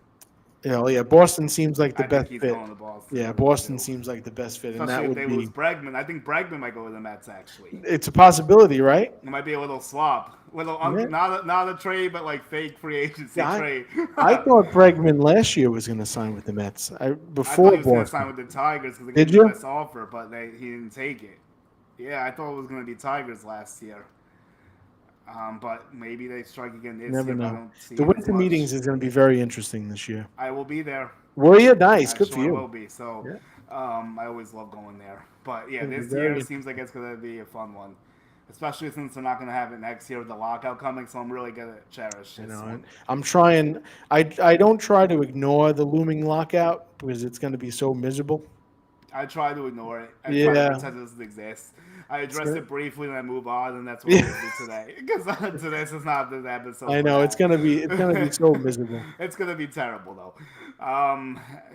yeah, Boston seems like the I think best he's fit. going to Boston. I Yeah, really Boston do. seems like the best fit, and Especially that if would they lose be. Bregman. I think Bregman might go to the Mets, actually. It's a possibility, right? It might be a little swap. Yeah. Not a trade, but like fake free agency Yeah, trade. I thought Bregman last year was going to sign with the Mets. I thought Before he was going to sign Boston. with the Tigers because they gave Did him the you? best offer, but he didn't take it. Yeah, I thought it was going to be Tigers last year. But maybe they strike again You this never year, but I know. don't see The it as winter much. meetings is going to be very interesting this year. I will be there. Were you? Nice. Good for Actually, I will you. be. So Yeah. I always love going there. But yeah, It'll be this very year seems like it's going to be a fun one. Especially since they're not going to have it next year with the lockout coming, so I'm really going to cherish You this know, one. I'm trying. I don't try to ignore the looming lockout because it's going to be so miserable. I try to ignore it. I try to Yeah. pretend it doesn't exist. I address gonna- it briefly and I move on, and that's what I'm gonna do today. Because today's is not the episode. I for know it's that. gonna be so miserable. It's gonna be terrible though.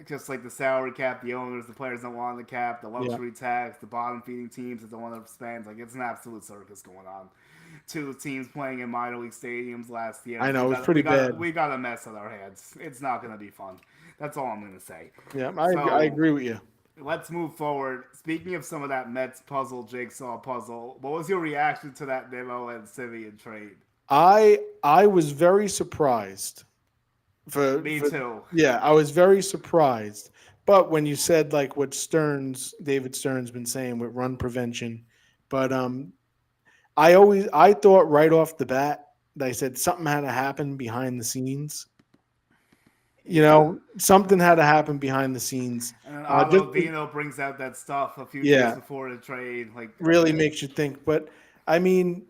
Just like the salary cap, the owners, the players don't want the cap, the luxury tax, the bottom feeding teams that don't want to spend. Like it's an absolute circus going on. Two teams playing in minor league stadiums last year. I know it's pretty bad. We got a mess on our hands. It's not gonna be fun. That's all I'm gonna say. Yeah, So, I agree with you. let's move forward. Speaking of some of that Mets puzzle, jigsaw puzzle, what was your reaction to that Nimmo and Simeon trade? I was very surprised. Me too. Yeah, I was very surprised. But when you said like what David Stern's been saying with run prevention, but I thought right off the bat that I said something had to happen behind the scenes. You know, something had to happen behind the scenes. And Just Vino brings out that stuff a few Yeah. days before the trade. Like really makes you think. But I mean,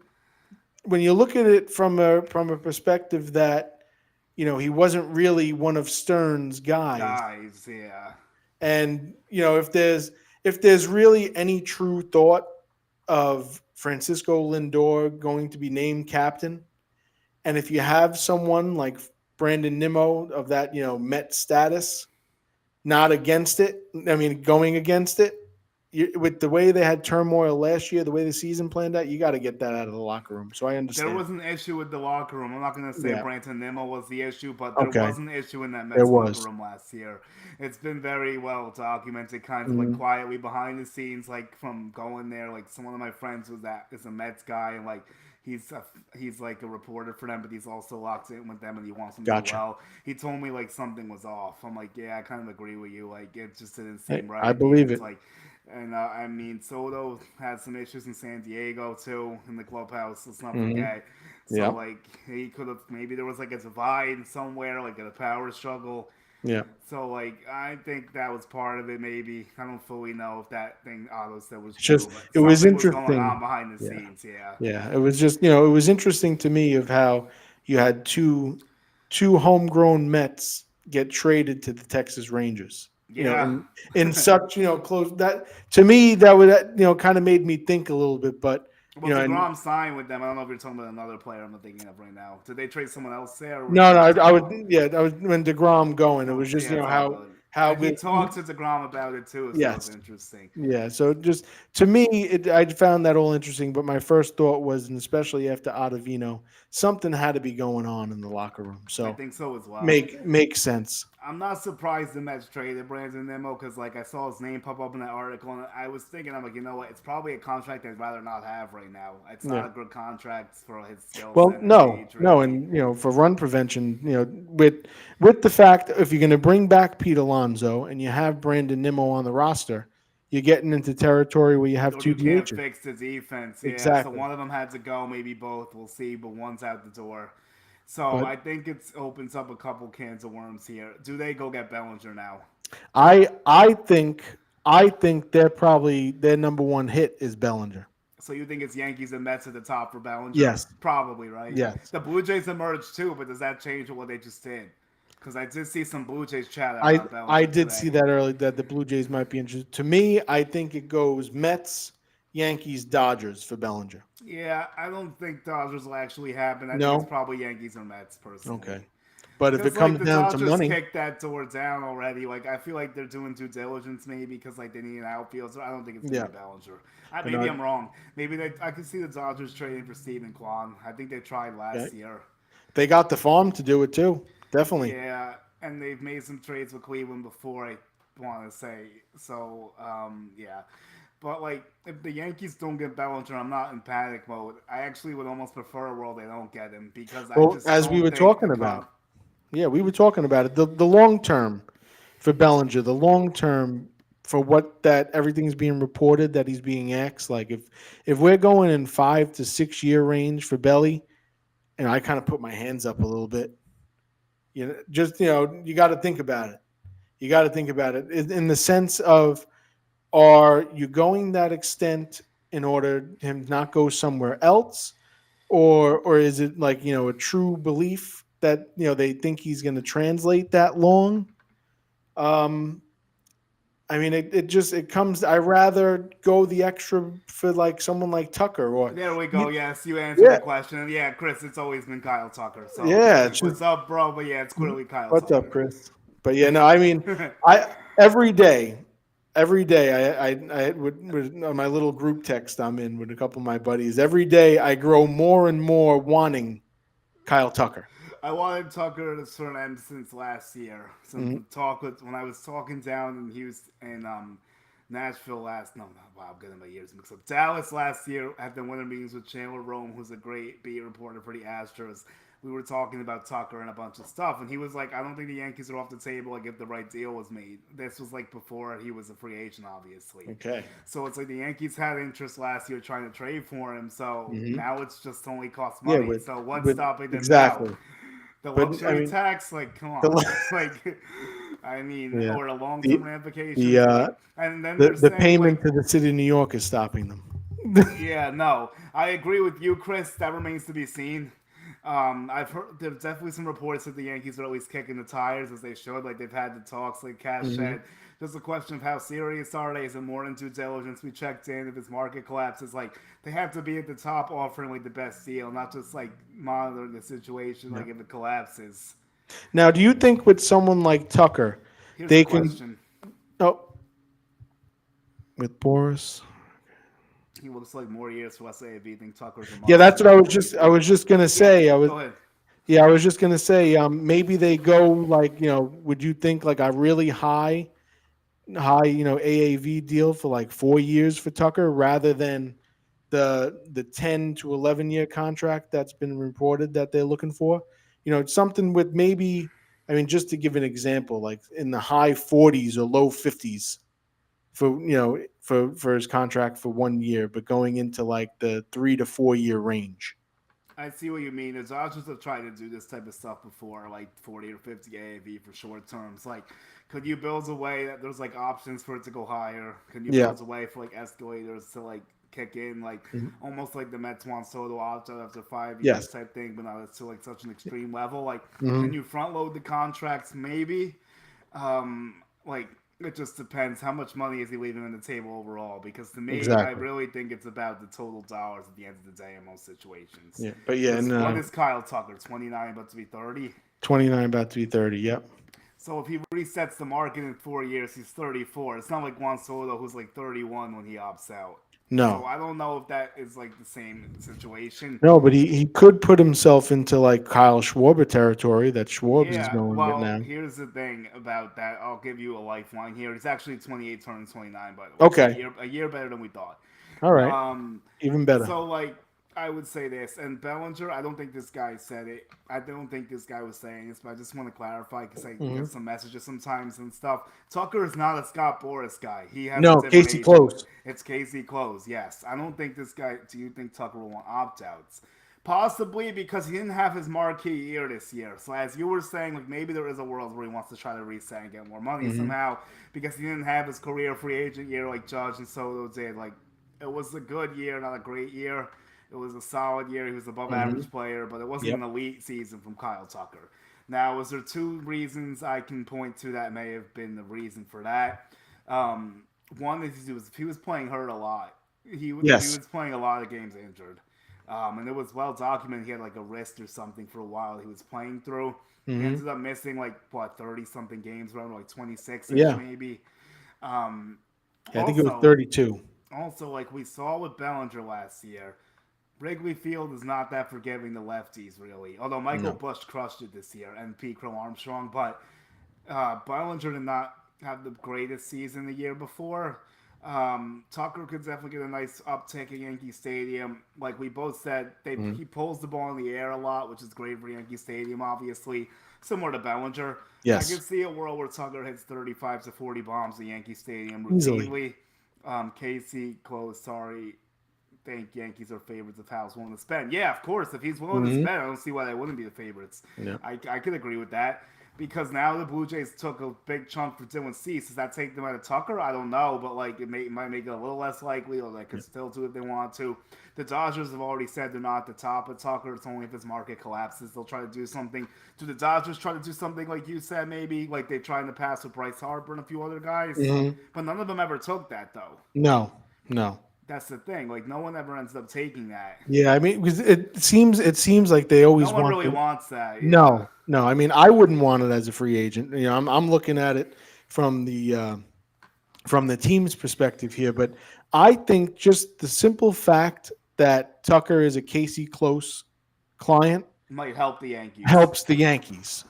when you look at it from a perspective that he wasn't really one of Stern's guys, yeah. and if there's really any true thought of Francisco Lindor going to be named captain, and if you have someone like Brandon Nimmo of that Met status, not against it, I mean going against it, with the way they had turmoil last year, the way the season planned out, you got to get that out of the locker room. So I understand. There was an issue with the locker room. I'm not going to say Yeah. Brandon Nimmo was the issue, but there Okay. was an issue in that There Mets was. locker room last year. It's been very well documented, kind of like quietly behind the scenes, like from going there. Like some one of my friends is a Mets guy, and like he's like a reporter for them, but he's also locked in with them, and he wants them to do well. He told me like something was off. I'm like, yeah, I kind of agree with you. Like it just didn't seem right. I believe it's it. like. And I mean, Soto had some issues in San Diego too in the clubhouse. Let's not forget. So Yeah. like he could have maybe there was like a divide somewhere, like a power struggle. Yeah. So like I think that was part of it. Maybe I don't fully know if that thing Otto said was Just- true. But it was something interesting. going on behind the Yeah. scenes. Yeah. Yeah, it was just it was interesting to me of how you had two homegrown Mets get traded to the Texas Rangers. Yeah. In such close that to me that would kind of made me think a little bit, but Well, DeGrom signed with them. I don't know if you're talking about another player I'm thinking of right now. Did they trade someone else there? Or no, I was when DeGrom going, it was just yeah, how he talked to DeGrom about it too. So Yes. it was interesting. Yeah, so just to me, I found that all interesting. But my first thought was, and especially after Ottavino, something had to be going on in the locker room. So I think so as well. Makes sense. I'm not surprised the Mets traded Brandon Nimmo because, like, I saw his name pop up in that article, and I was thinking, I'm like, you know what? It's probably a contract I'd rather not have right now. It's not a good contract for his skills. Well, no, and for run prevention, with the fact if you're going to bring back Pete Alonso and you have Brandon Nimmo on the roster, you're getting into territory where you have two You can't DHs. fix the defense. Yeah, Exactly. so one of them had to go, maybe both. We'll see, but one's out the door. So I think it opens up a couple cans of worms here. Do they go get Bellinger now? I think their number one hit is Bellinger. So you think it's Yankees and Mets at the top for Bellinger? Yes. Probably, right? Yes. The Blue Jays emerged too, but does that change what they just did? Because I did see some Blue Jays chat about Bellinger I did today. see that early that the Blue Jays might be interested. To me, I think it goes Mets, Yankees Dodgers for Bellinger. Yeah, I don't think Dodgers will actually happen. I think it's No? probably Yankees or Mets Okay. personally. But if it Because like comes the down to Dodgers money, kicked that door down already. Like I feel like they're doing due diligence maybe because like they need an outfield. So I don't think it's gonna yeah. be Bellinger. And Maybe I'm wrong. Maybe I could see the Dodgers trading for Steven Kwan. I think they tried okay. last year. They got the farm to do it too. Definitely. Yeah, and they've made some trades with Cleveland before. I want to say so. Yeah, but like if the Yankees don't get Bellinger, I'm not in panic mode. I actually would almost prefer a world they don't get him because I Well, just as we don't were think talking about, yeah, we were talking about it. The long term for Bellinger, the long term for what that everything's being reported that he's being asked. Like if we're going in 5 to 6 year range for Belly, and I kind of put my hands up a little bit. Just you got to think about it. You got to think about it in the sense of, are you going that extent in order him not go somewhere else, or is it like a true belief that they think he's going to translate that long? Um, I mean, it comes. I rather go the extra for like someone like Tucker or there we go. you, Yes, you answered yeah, the question. And yeah, Chris, it's always been Kyle Tucker. So yeah. It's just, what's up, bro? But yeah, it's clearly Kyle what's up, Tucker. Chris? But yeah, no, I mean, I every day, I would on my little group text I'm in with a couple of my buddies. Every day, I grow more and more wanting Kyle Tucker. I wanted Tucker to turn end since last year. Since Mm-hmm. the talk with when I was talking down in Houston in Nashville last no, wow, I'm getting my years mixed up. Dallas last year at the winter meetings with Chandler Rome, who's a great beat reporter for the Astros. We were talking about Tucker and a bunch of stuff, and he was like, "I don't think the Yankees are off the table. Like if the right deal was made." This was like before he was a free agent, obviously. Okay. So it's like the Yankees had interest last year trying to trade for him. So Mm-hmm. now it's just only cost Yeah, money. So what's with stopping them now? exactly. The But I luxury mean, tax, like, come on, the like, I mean, yeah, or the long the term the ramifications, uh, like, and then the they're the saying payment like, to the city of New York is stopping them. yeah, no, I agree with you, Chris. That remains to be seen. I've heard there's definitely some reports that the Yankees are always kicking the tires as they should. Like they've had the talks, like Cash Mm-hmm. said. Just a question of how serious are they? Is it more in due diligence? We checked in. If his market collapses, like they have to be at the top, offering like the best deal, not just like monitoring the situation. Yeah. Like if it collapses. Now, do you think with someone like Tucker, Here's a they can? question. Oh, with Boris. He looks like more years for us. Say if you think Tucker's a Yeah, must, that's what I maybe was just. I was just gonna yeah. say. Go ahead. Yeah, I was just gonna say. Maybe they go like Would you think like a really high AAV deal for like 4 years for Tucker rather than the 10 to 11 year contract that's been reported that they're looking for? It's something with maybe. I mean, just to give an example, like in the high 40s or low 50s for his contract for 1 year, but going into like the 3 to 4 year range. I see what you mean. The Dodgers have tried to do this type of stuff before, like 40 or 50 AAV for short terms. Like, could you build a way that there's like options for it to go higher? Can you Yeah. build a way for like escalators to like kick in, like Mhm. almost like the Mets want Soto opt out after 5 years Yes. type thing, but not to like such an extreme level? Like, can Hmm. you front load the contracts? Maybe. Like it just depends how much money is he leaving on the table overall. Because to me, I Exactly. really think it's about the total dollars at the end of the day in most situations. Yeah. But yeah, Because and what is Kyle Tucker? 29, about to be 30. 29 about to be 30. Yep. So if he resets the market in 4 years, he's 34. It's not like Juan Soto who's like 31 when he opts out. So No. I don't know if that is like the same situation. No, but he could put himself into like Kyle Schwarber territory that Schwarbs is Yeah, going with well, now. here's the thing about that. I'll give you a lifeline here. He's actually 28, turning 29, by the way. So Okay. a year better than we thought. All right. Um, Even better. so like I would say this, and Bellinger, I don't think this guy said it. I don't think this guy was saying this, but I just want to clarify because I Hmm. get some messages sometimes and stuff. Tucker is not a Scott Boras guy. He has a No, different Casey agent. Close. It's Casey Close. Yes, I don't think this guy. Do you think Tucker will want opt outs? Possibly because he didn't have his marquee year this year. So as you were saying, like maybe there is a world where he wants to try to reset and get more money Hmm. somehow because he didn't have his career free agent year like Judge and Soto did. Like it was a good year, not a great year. It was a solid year. He was above Hmm. average player, but it wasn't Yep. an elite season from Kyle Tucker. Now, was there two reasons I can point to that may have been the reason for that? One is he was playing hurt a lot. He Yes. was playing a lot of games injured, and it was well documented. He had like a wrist or something for a while. He was playing through. He Hmm. ended up missing like what 30 something games, around like 26 ish Yeah. maybe. Um, Yeah, I think it was also, 32. also like we saw with Bellinger last year, Wrigley Field is not that forgiving to lefties really. Although Michael No. Busch crushed it this year and Pete Crow Armstrong, but Bellinger did not have the greatest season the year before. Tucker could definitely get a nice uptick at Yankee Stadium. Like we both said, Mhm. he pulls the ball in the air a lot, which is great for Yankee Stadium, obviously. Similar to Bellinger. I Yes. could see a world where Tucker hits 35 to 40 bombs at Yankee Stadium Easily. routinely. Casey close, sorry. Think Yankees are favorites if Hal's willing to spend. Yeah, of course. If he's willing to Hmm. spend, I don't see why they wouldn't be the favorites. Yeah. I could agree with that because now the Blue Jays took a big chunk for Dylan Cease. Does that take them out of Tucker? I don't know, but like it might make it a little less likely, or they could still do it if they want to. The Dodgers have already said they're not at the top of Tucker. It's only if his market collapses they'll try to do something. Do the Dodgers try to do something like you said, maybe like they tried in the past with Bryce Harper and a few other guys? Hmm. But none of them ever took that though. No. No. That's the thing. Like no one ever ends up taking that. Yeah, I mean, because it seems like they No always one want really to. wants that. Yeah. No, no. I mean, I wouldn't want it as a free agent. I'm looking at it from the team's perspective here, but I think just the simple fact that Tucker is a Casey Close client Might help the Yankees. helps the Yankees.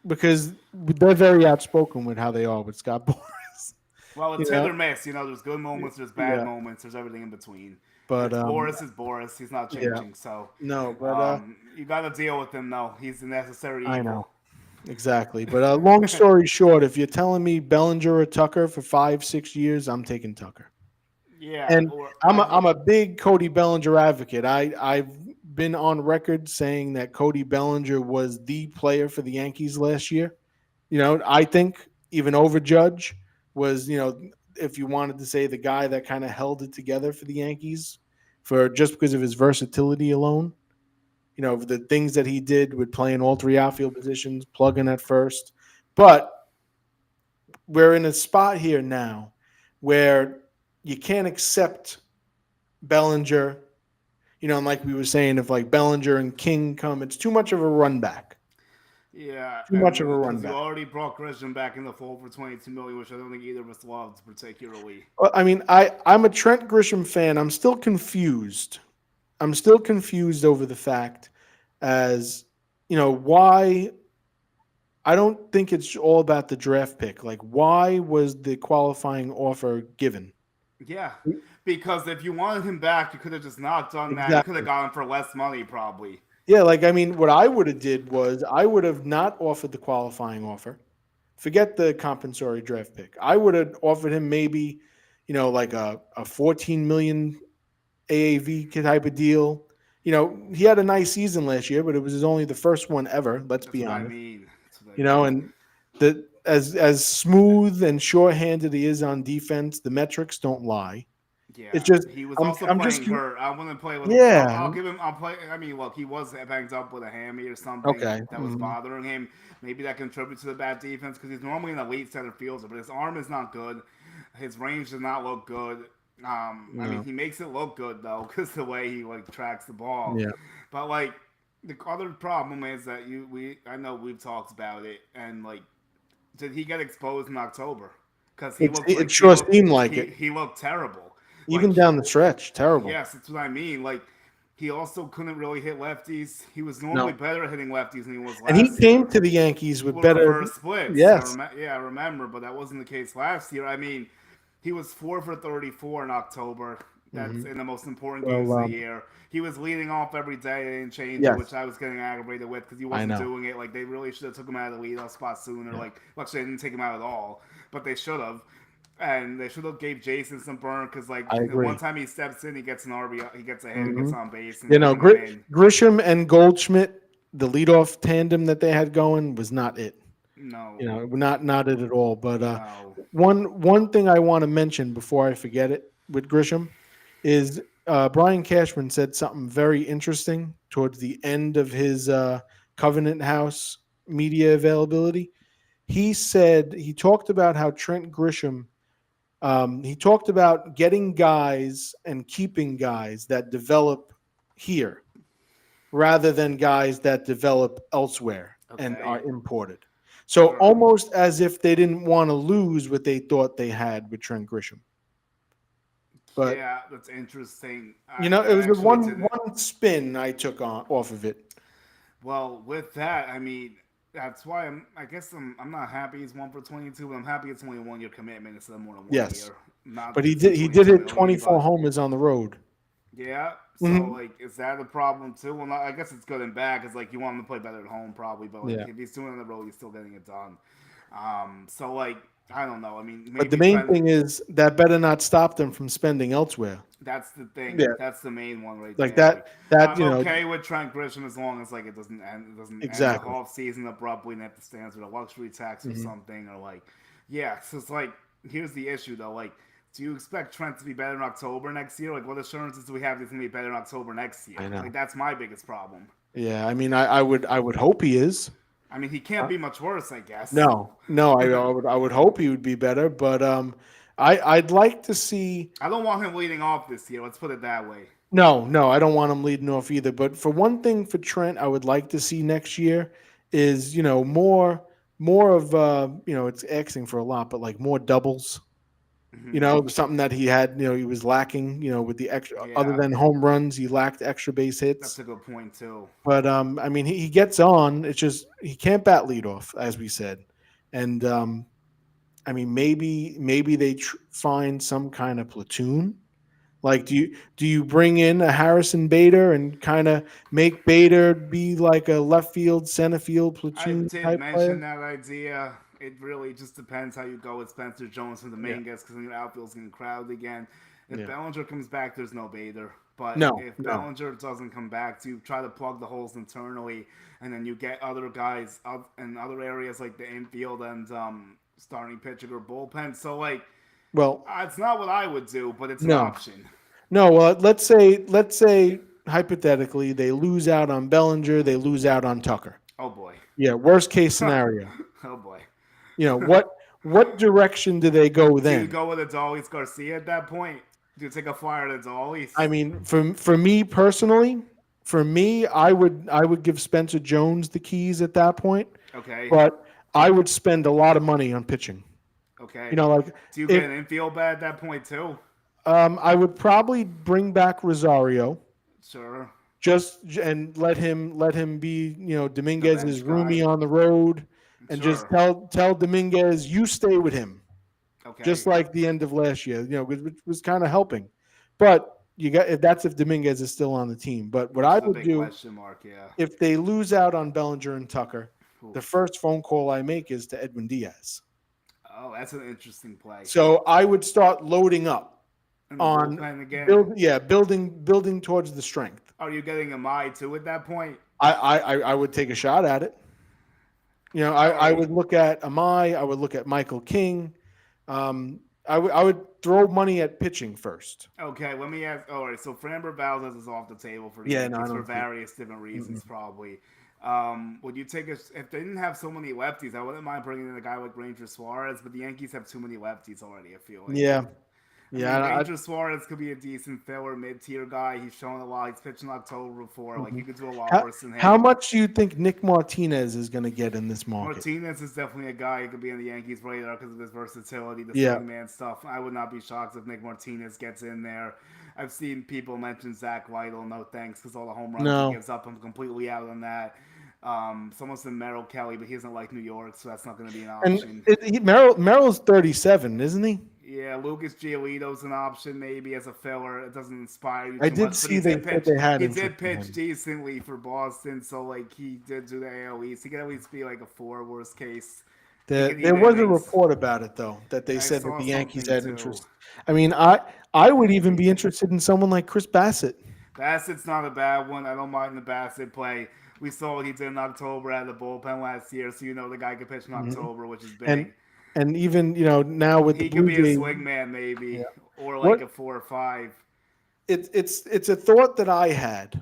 Because they're very outspoken with how they are with Scott Boras. Well, You it's hit know, or miss. There's good moments, there's bad yeah. moments, there's everything in between. But It's Boris is Boris. He's not yeah, changing. So no, but you got to deal with him, though. He's a necessary I evil. know. Exactly. But long story short, if you're telling me Bellinger or Tucker for 5, 6 years, I'm taking Tucker. Yeah. And Or I'm a big Cody Bellinger advocate. I've been on record saying that Cody Bellinger was the player for the Yankees last year. I think even over Judge was, if you wanted to say the guy that kind of held it together for the Yankees for just because of his versatility alone. The things that he did with playing all three outfield positions, plugging at first. But we're in a spot here now where you can't accept Bellinger, and like we were saying, if like Bellinger and King come, it's too much of a run back. yeah, Too much of a and run because you back. already brought Grisham back in the fold for 22 million, which I don't think either of us loved particularly. Well, I mean, I'm a Trent Grisham fan. I'm still confused. I'm still confused over the fact as, why I don't think it's all about the draft pick. Like, why was the qualifying offer given? Yeah, because if you wanted him back, you could have just not done that. You could have Exactly. got him for less money, probably. Yeah, like I mean, what I would have did was I would have not offered the qualifying offer. Forget the compensatory draft pick. I would have offered him maybe, like a 14 million AAV type of deal. He had a nice season last year, but it was only the first one ever. Let's That's be what I honest. mean. That's what I mean. And the as smooth and short-handed he is on defense, the metrics don't lie. It's Yeah, just he was I'm also I'm just playing hurt. I want to play a little. yeah. I'll give him. I'll play. I mean, look, he was banged up with a hammy or something Okay. that was bothering him. Maybe that contributes to the bad defense because he's normally an elite center fielder, but his arm is not good. His range does not look good. I mean, No. he makes it look good though because the way he like tracks the ball. Yeah. But like the other problem is that I know we've talked about it and like did he get exposed in October? Because It sure seemed like it. he looked terrible. Even Like down the stretch, terrible. yes, that's what I mean. Like he also couldn't really hit lefties. He was normally No. better at hitting lefties than he was And he last came year to the Yankees with with better. reverse splits. Yes. Yeah, I remember, but that wasn't the case last year. I mean, he was 4 for 34 in October. That's in the most important games Well, of the year. He was leading off every day and change it, yes, which I was getting aggravated with because he I wasn't know. doing it. Like they really should have took him out of the leadoff spot sooner. Like, well, actually, they didn't take him out at all, but they should have. And they should have gave Jason some burn because, like, I the one agree. time he steps in, he gets an RBI, he gets a hit, and gets on base, and You they know, bring him in. Grisham and Goldschmidt, the leadoff tandem that they had going was not it. No, Not it at all. But no, one thing I want to mention before I forget it with Grisham is Brian Cashman said something very interesting towards the end of his Covenant House media availability. He said he talked about how Trent Grisham He talked about getting guys and keeping guys that develop here rather than guys that develop elsewhere and Okay. are imported. So Sure. almost as if they didn't want to lose what they thought they had with Trent Grisham. But Yeah, that's interesting. it I was the actually one didn't. one spin I took on off of it. Well, with that, I mean, that's why I guess I'm not happy he's 1 for 22, but I'm happy it's only a 1 year commitment instead of more than one Yes, year. Not but he it's the did he did 22 hit million, 24 but homers on the road. yeah. So Hmm. like, is that a problem too? Well, not, I guess it's good and bad because like you want him to play better at home probably, but like Yeah, if he's doing it on the road, he's still getting it done. So like I don't know. I mean, but the maybe main spend. thing is that better not stop them from spending elsewhere. That's the thing. Yeah, That's the main one right like there. Like that I'm okay with Trent Grisham as long as like it doesn't end. It doesn't end the exactly. whole season abruptly and have to stand with a luxury tax or Hmm. something or like yeah. So it's like here's the issue though. Like, do you expect Trent to be better in October next year? Like, what assurances do we have he's gonna be better in October next year? I Like, know. that's my biggest problem. Yeah, I mean, I would hope he is. I mean, he can't be much worse, I guess. No, no, I would hope he would be better, but I'd like to see. I don't want him leading off this year. Let's put it that way. No, no, I don't want him leading off either. But for one thing, for Trent, I would like to see next year is more of it's asking for a lot, but like more doubles. Something that he had, he was lacking. With the extra, other Yeah, than home runs, he lacked extra base that's hits. a good point too. But I mean, he gets on. It's just he can't bat leadoff, as we said, and I mean, maybe they find some kind of platoon. Like, do you bring in a Harrison Bader and kind of make Bader be like a left field, center field I platoon did type mention player? that idea. It really just depends how you go with Spencer Jones from the Yeah, main guys because your outfield's getting crowded again. If yeah. Bellinger comes back, there's no Bader. But No, if no. Bellinger doesn't come back, you try to plug the holes internally, and then you get other guys up in other areas like the infield and starting pitching or bullpen. So like, Well, it's not what I would do, but it's an no, option. no. Well, let's say hypothetically they lose out on Bellinger, they lose out on Tucker. Oh boy. Yeah, worst case scenario. Oh boy. What direction do they go Do you then? go with Adolis Garcia at that point? Do you take a flyer at Adolis? I mean, for me personally, I would give Spencer Jones the keys at that point, Okay. but I would spend a lot of money on pitching. Okay. Like Do you get if an infield bat at that point too? I would probably bring back Rosario Sure. just and let him be The Dominguez's bench roomie guy. on the road, and just Sure. tell Dominguez you stay with him, just Okay. like the end of last year, which was kind of helping. But that's if Dominguez is still on the team. But what Which I is a would big do question mark, yeah. if they lose out on Bellinger and Tucker, the Oof. first phone call I make is to Edwin Diaz. Oh, that's an interesting play. So I would start loading up And the on bullpen again. building towards the strength. Are you getting a Mai too at that point? I would take a shot at it. All I right. would look at Amai. I would look at Michael King. I would throw money at pitching first. Okay, let me ask. All right, so Framber Valdez is off the table for the Yeah, no, I Yankees for don't think. various different reasons, Mm-mm. probably. Would you take if they didn't have so many lefties? I wouldn't mind bringing in a guy like Ranger Suarez, but the Yankees have too many lefties already. I feel like. Yeah, I mean, yeah. Ranger Suarez could be a decent filler, mid-tier guy. He's shown a lot. He's pitched in October before. Like he Mhm. could do a lot How, worse than how him. much do you think Nick Martinez is going to get in this market? Martinez is definitely a guy who could be on the Yankees' radar because of his versatility, the Yeah. swingman stuff. I would not be shocked if Nick Martinez gets in there. I've seen people mention Zach Lytle, no thanks, because all the home runs he No. gives up. I'm completely out on that. Someone said Merrill Kelly, but he doesn't like New York, so that's not going to be an And option. Merrill's 37, isn't he? Yeah, Lucas Giolito's an option maybe as a filler. It doesn't inspire you I too did much, but see he they did said pitch. they had He interest did in pitch him. decently for Boston, so like he did do the AL East. He could at least be like a 4 worst case. He There, could there eat was a innings. report about it though that they I said that saw the Yankees something had too. interest. I mean, I would even be interested in someone like Chris Bassett. Bassett's not a bad one. I don't mind the Bassett play. We saw what he did in October out of the bullpen last year, so you know the guy could pitch in Mhm. October, which is And big. and even now with the He could Blue be a Jays, swingman maybe, yeah. or like What a 4 or 5. it's a thought that I had.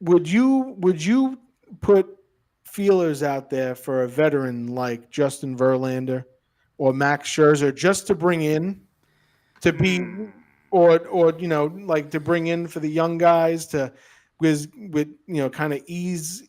Would you put feelers out there for a veteran like Justin Verlander or Max Scherzer just to bring in? to be, or like to bring in for the young guys to with kind of ease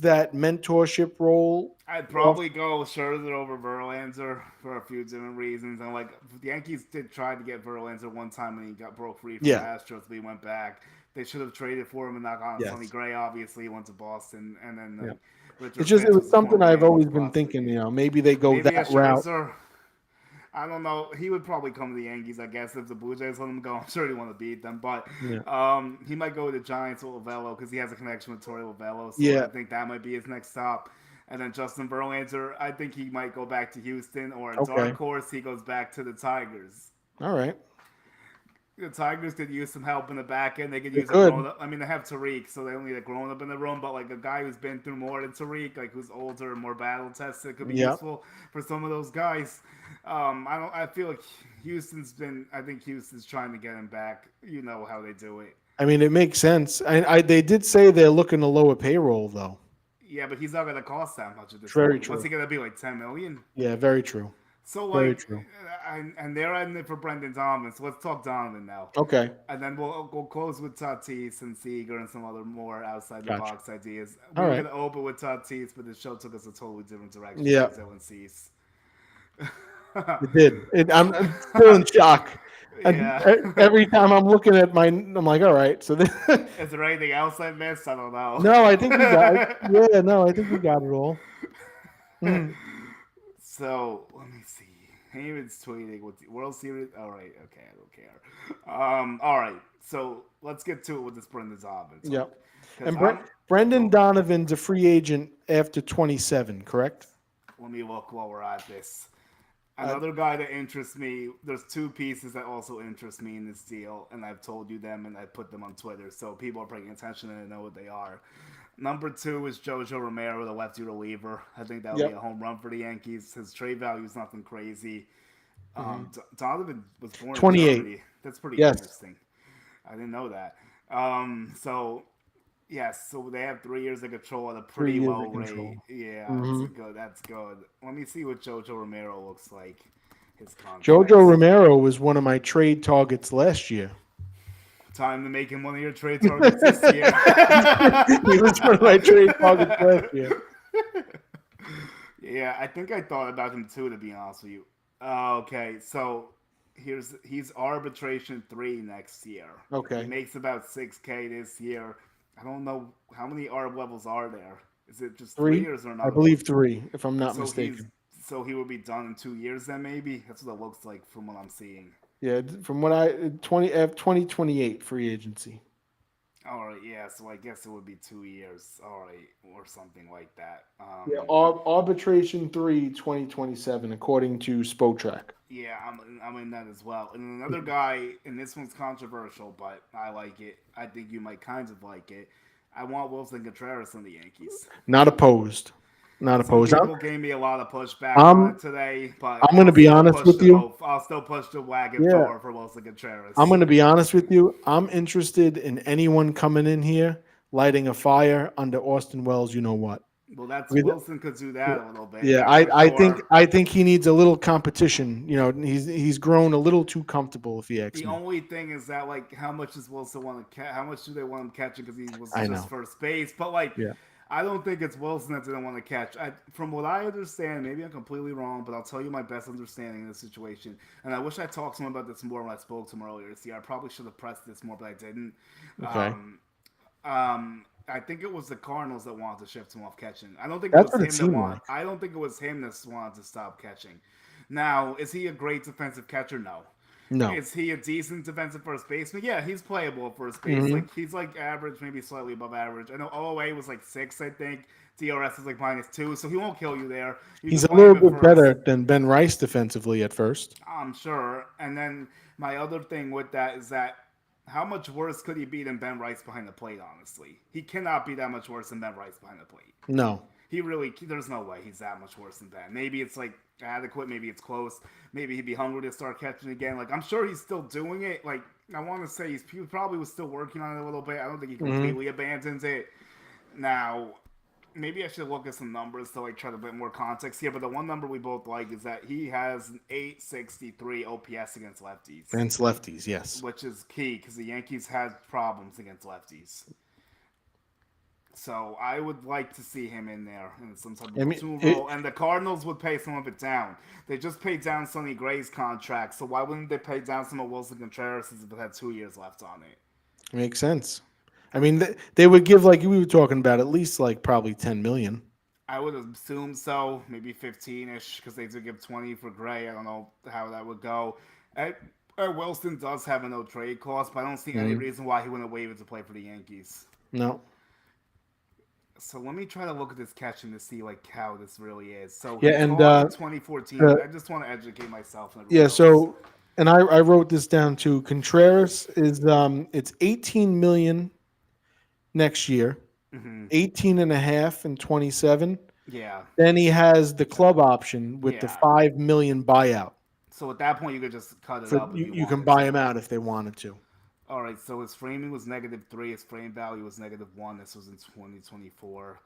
that mentorship role. I'd probably go Scherzer over Verlander for a few different reasons. And like the Yankees did try to get Verlander one time when he got broke free from the Yeah. Astros, but he went back. They should have traded for him and not gone Yes. Sonny Gray. Obviously, he went to Boston, and then Yeah. Richard It's just Fitz it was was something former I've always Yankees been prospect. thinking. Maybe they go Maybe a that route. Scherzer. I don't know. He would probably come to the Yankees, I guess, if the Blue Jays let him go. I'm sure he want to beat them, but he might go to the Giants or Lovello because he has a connection with Torey Lovello. So Yeah. I think that might be his next stop. And then Justin Verlander, I think he might go back to Houston, or a dark horse, he goes back to the Tigers. All right. The Tigers could use some help in the back end. They could use a could. grown up. I mean, they have Tariq, so they don't need a grown up in the room. But like a guy who's been through more than Tariq, like who's older and more battle tested, could be useful for some of those guys. I feel like I think Houston's trying to get him back. You know how they do it. I mean, it makes sense. They did say they're looking to lower payroll though. Yeah, but he's not going to cost that much at this Very point. true. What's he going to be, like 10 million? Yeah, very true. So very like, true. And they're in it for Brendan Donovan. So let's talk Donovan now. Okay. And then we'll close with Tatis and Seager and some other more outside the box ideas. We All were right. going to open with Tatis, but the show took us a totally different direction. Yeah. Dylan Cease. It did. I'm still in shock. Yeah. Every time I'm looking at I'm like, all right. So is there anything else I missed? I don't know. No, I think we got it. Yeah, no, I think we got it all. So let me see. Haman's tweeting with the World Series. All right, okay, I don't care. All right, so let's get to it with this Brendan Donovan. Yep. And Brendan Donovan's a free agent after 27, correct? Let me look while we're at this. Another guy that interests me, there's two pieces that also interest me in this deal, and I've told you them and I put them on Twitter, so people are paying attention and they know what they are. Number 2 is Jojo Romero, the lefty reliever. I think that would be a home run for the Yankees. His trade value is nothing crazy. Donovan was born 28. in Germany. That's pretty interesting. I didn't know that. So they have 3 years of control at a pretty low rate. Yeah, that's good. Let me see what Jojo Romero looks like. His contract. Jojo Romero was one of my trade targets last year. Time to make him one of your trade targets this year. He was one of my trade targets last year. Yeah, I think I thought about him too, to be honest with you. Okay, so he's arbitration 3 next year. Okay. He makes about $6K this year. I don't know how many ARB levels are there. Is it just 3 years or not? I believe 3, if I'm not mistaken. So he will be done in 2 years then, maybe? That's what it looks like from what I'm seeing. Yeah, from what 2028 free agency. All right, yeah, so I guess it would be 2 years, all right, or something like that. Arbitration 3, 2027, according to Spotrac. Yeah, I'm in that as well. And another guy, and this one's controversial, but I like it. I think you might kind of like it. I want Wilson Contreras on the Yankees. Not opposed. Not opposed. Some people gave me a lot of pushback on it today, but I'm going to be honest with you. I'll still push the wagon forward for Wilson Contreras. I'm going to be honest with you. I'm interested in anyone coming in here lighting a fire under Austin Wells. You know what? Well, Wilson could do that a little bit. Yeah, I think he needs a little competition. He's grown a little too comfortable. If he asks me. The only thing is that how much does Wilson want to catch? How much do they want him catching because he was just first base? But I don't think it's Wilson that didn't want to catch. From what I understand, maybe I'm completely wrong, but I'll tell you my best understanding of the situation. And I wish I talked to him about this more when I spoke to him earlier this year. I probably should have pressed this more, but I didn't. Okay. I think it was the Cardinals that wanted to shift him off catching. I don't think it was him that wanted. I don't think it was him that wanted to stop catching. Now, is he a great defensive catcher? No. No. Is he a decent defensive first baseman? Yeah, he's playable at first base. Mm-hmm. He's average, maybe slightly above average. I know OOA was 6, I think. DRS is -2, so he won't kill you there. He's a little bit better than Ben Rice defensively at first. I'm sure. And then my other thing with that is that how much worse could he be than Ben Rice behind the plate, honestly? He cannot be that much worse than Ben Rice behind the plate. No. There's no way he's that much worse than Ben. Maybe it's adequate, maybe it's close. Maybe he'd be hungry to start catching again. I'm sure he's still doing it. I want to say he probably was still working on it a little bit. I don't think he completely abandons it. Now, maybe I should look at some numbers to like try to put more context here. But the one number we both like is that he has an 863 OPS against lefties, Against lefties, yes. which is key because the Yankees had problems against lefties. So I would like to see him in there in some type of platoon role, and the Cardinals would pay some of it down. They just paid down Sonny Gray's contract, so why wouldn't they pay down some of Wilson Contreras if it had 2 years left on it? Makes sense. I mean, they would give, like we were talking about, at least like probably $10 million. I would assume so, maybe 15-ish, because they did give 20 for Gray. I don't know how that would go. Wilson does have a no trade clause, but I don't see any reason why he wouldn't waive it to play for the Yankees. No. So let me try to look at this catching to see like how this really is. So yeah, and 2014. I just want to educate myself. So, and I wrote this down too. Contreras is it's 18 million next year, 18 and a half in 27. Yeah. Then he has the club option with the $5 million buyout. So at that point, you could just cut it up. You can buy him out if they wanted to. All right, so his framing was -3. His frame value was -1. This was in 2024.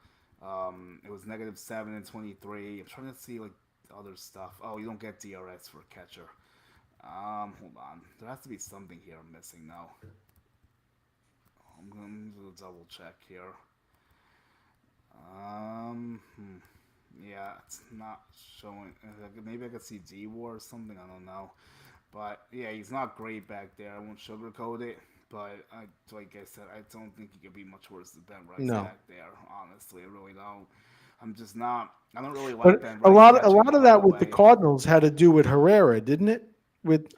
It was -7 in 23. I'm trying to see like other stuff. Oh, you don't get DRS for a catcher. Hold on. There has to be something here I'm missing now. I'm going to double check here. Yeah, it's not showing. Maybe I could see D-War or something. I don't know. But, yeah, he's not great back there. I won't sugarcoat it. But, like I said, I don't think he could be much worse than Ben Rice back there. Honestly, I really don't. I'm just not. I don't really like Ben Rice. A lot of that with the Cardinals had to do with Herrera, didn't it? It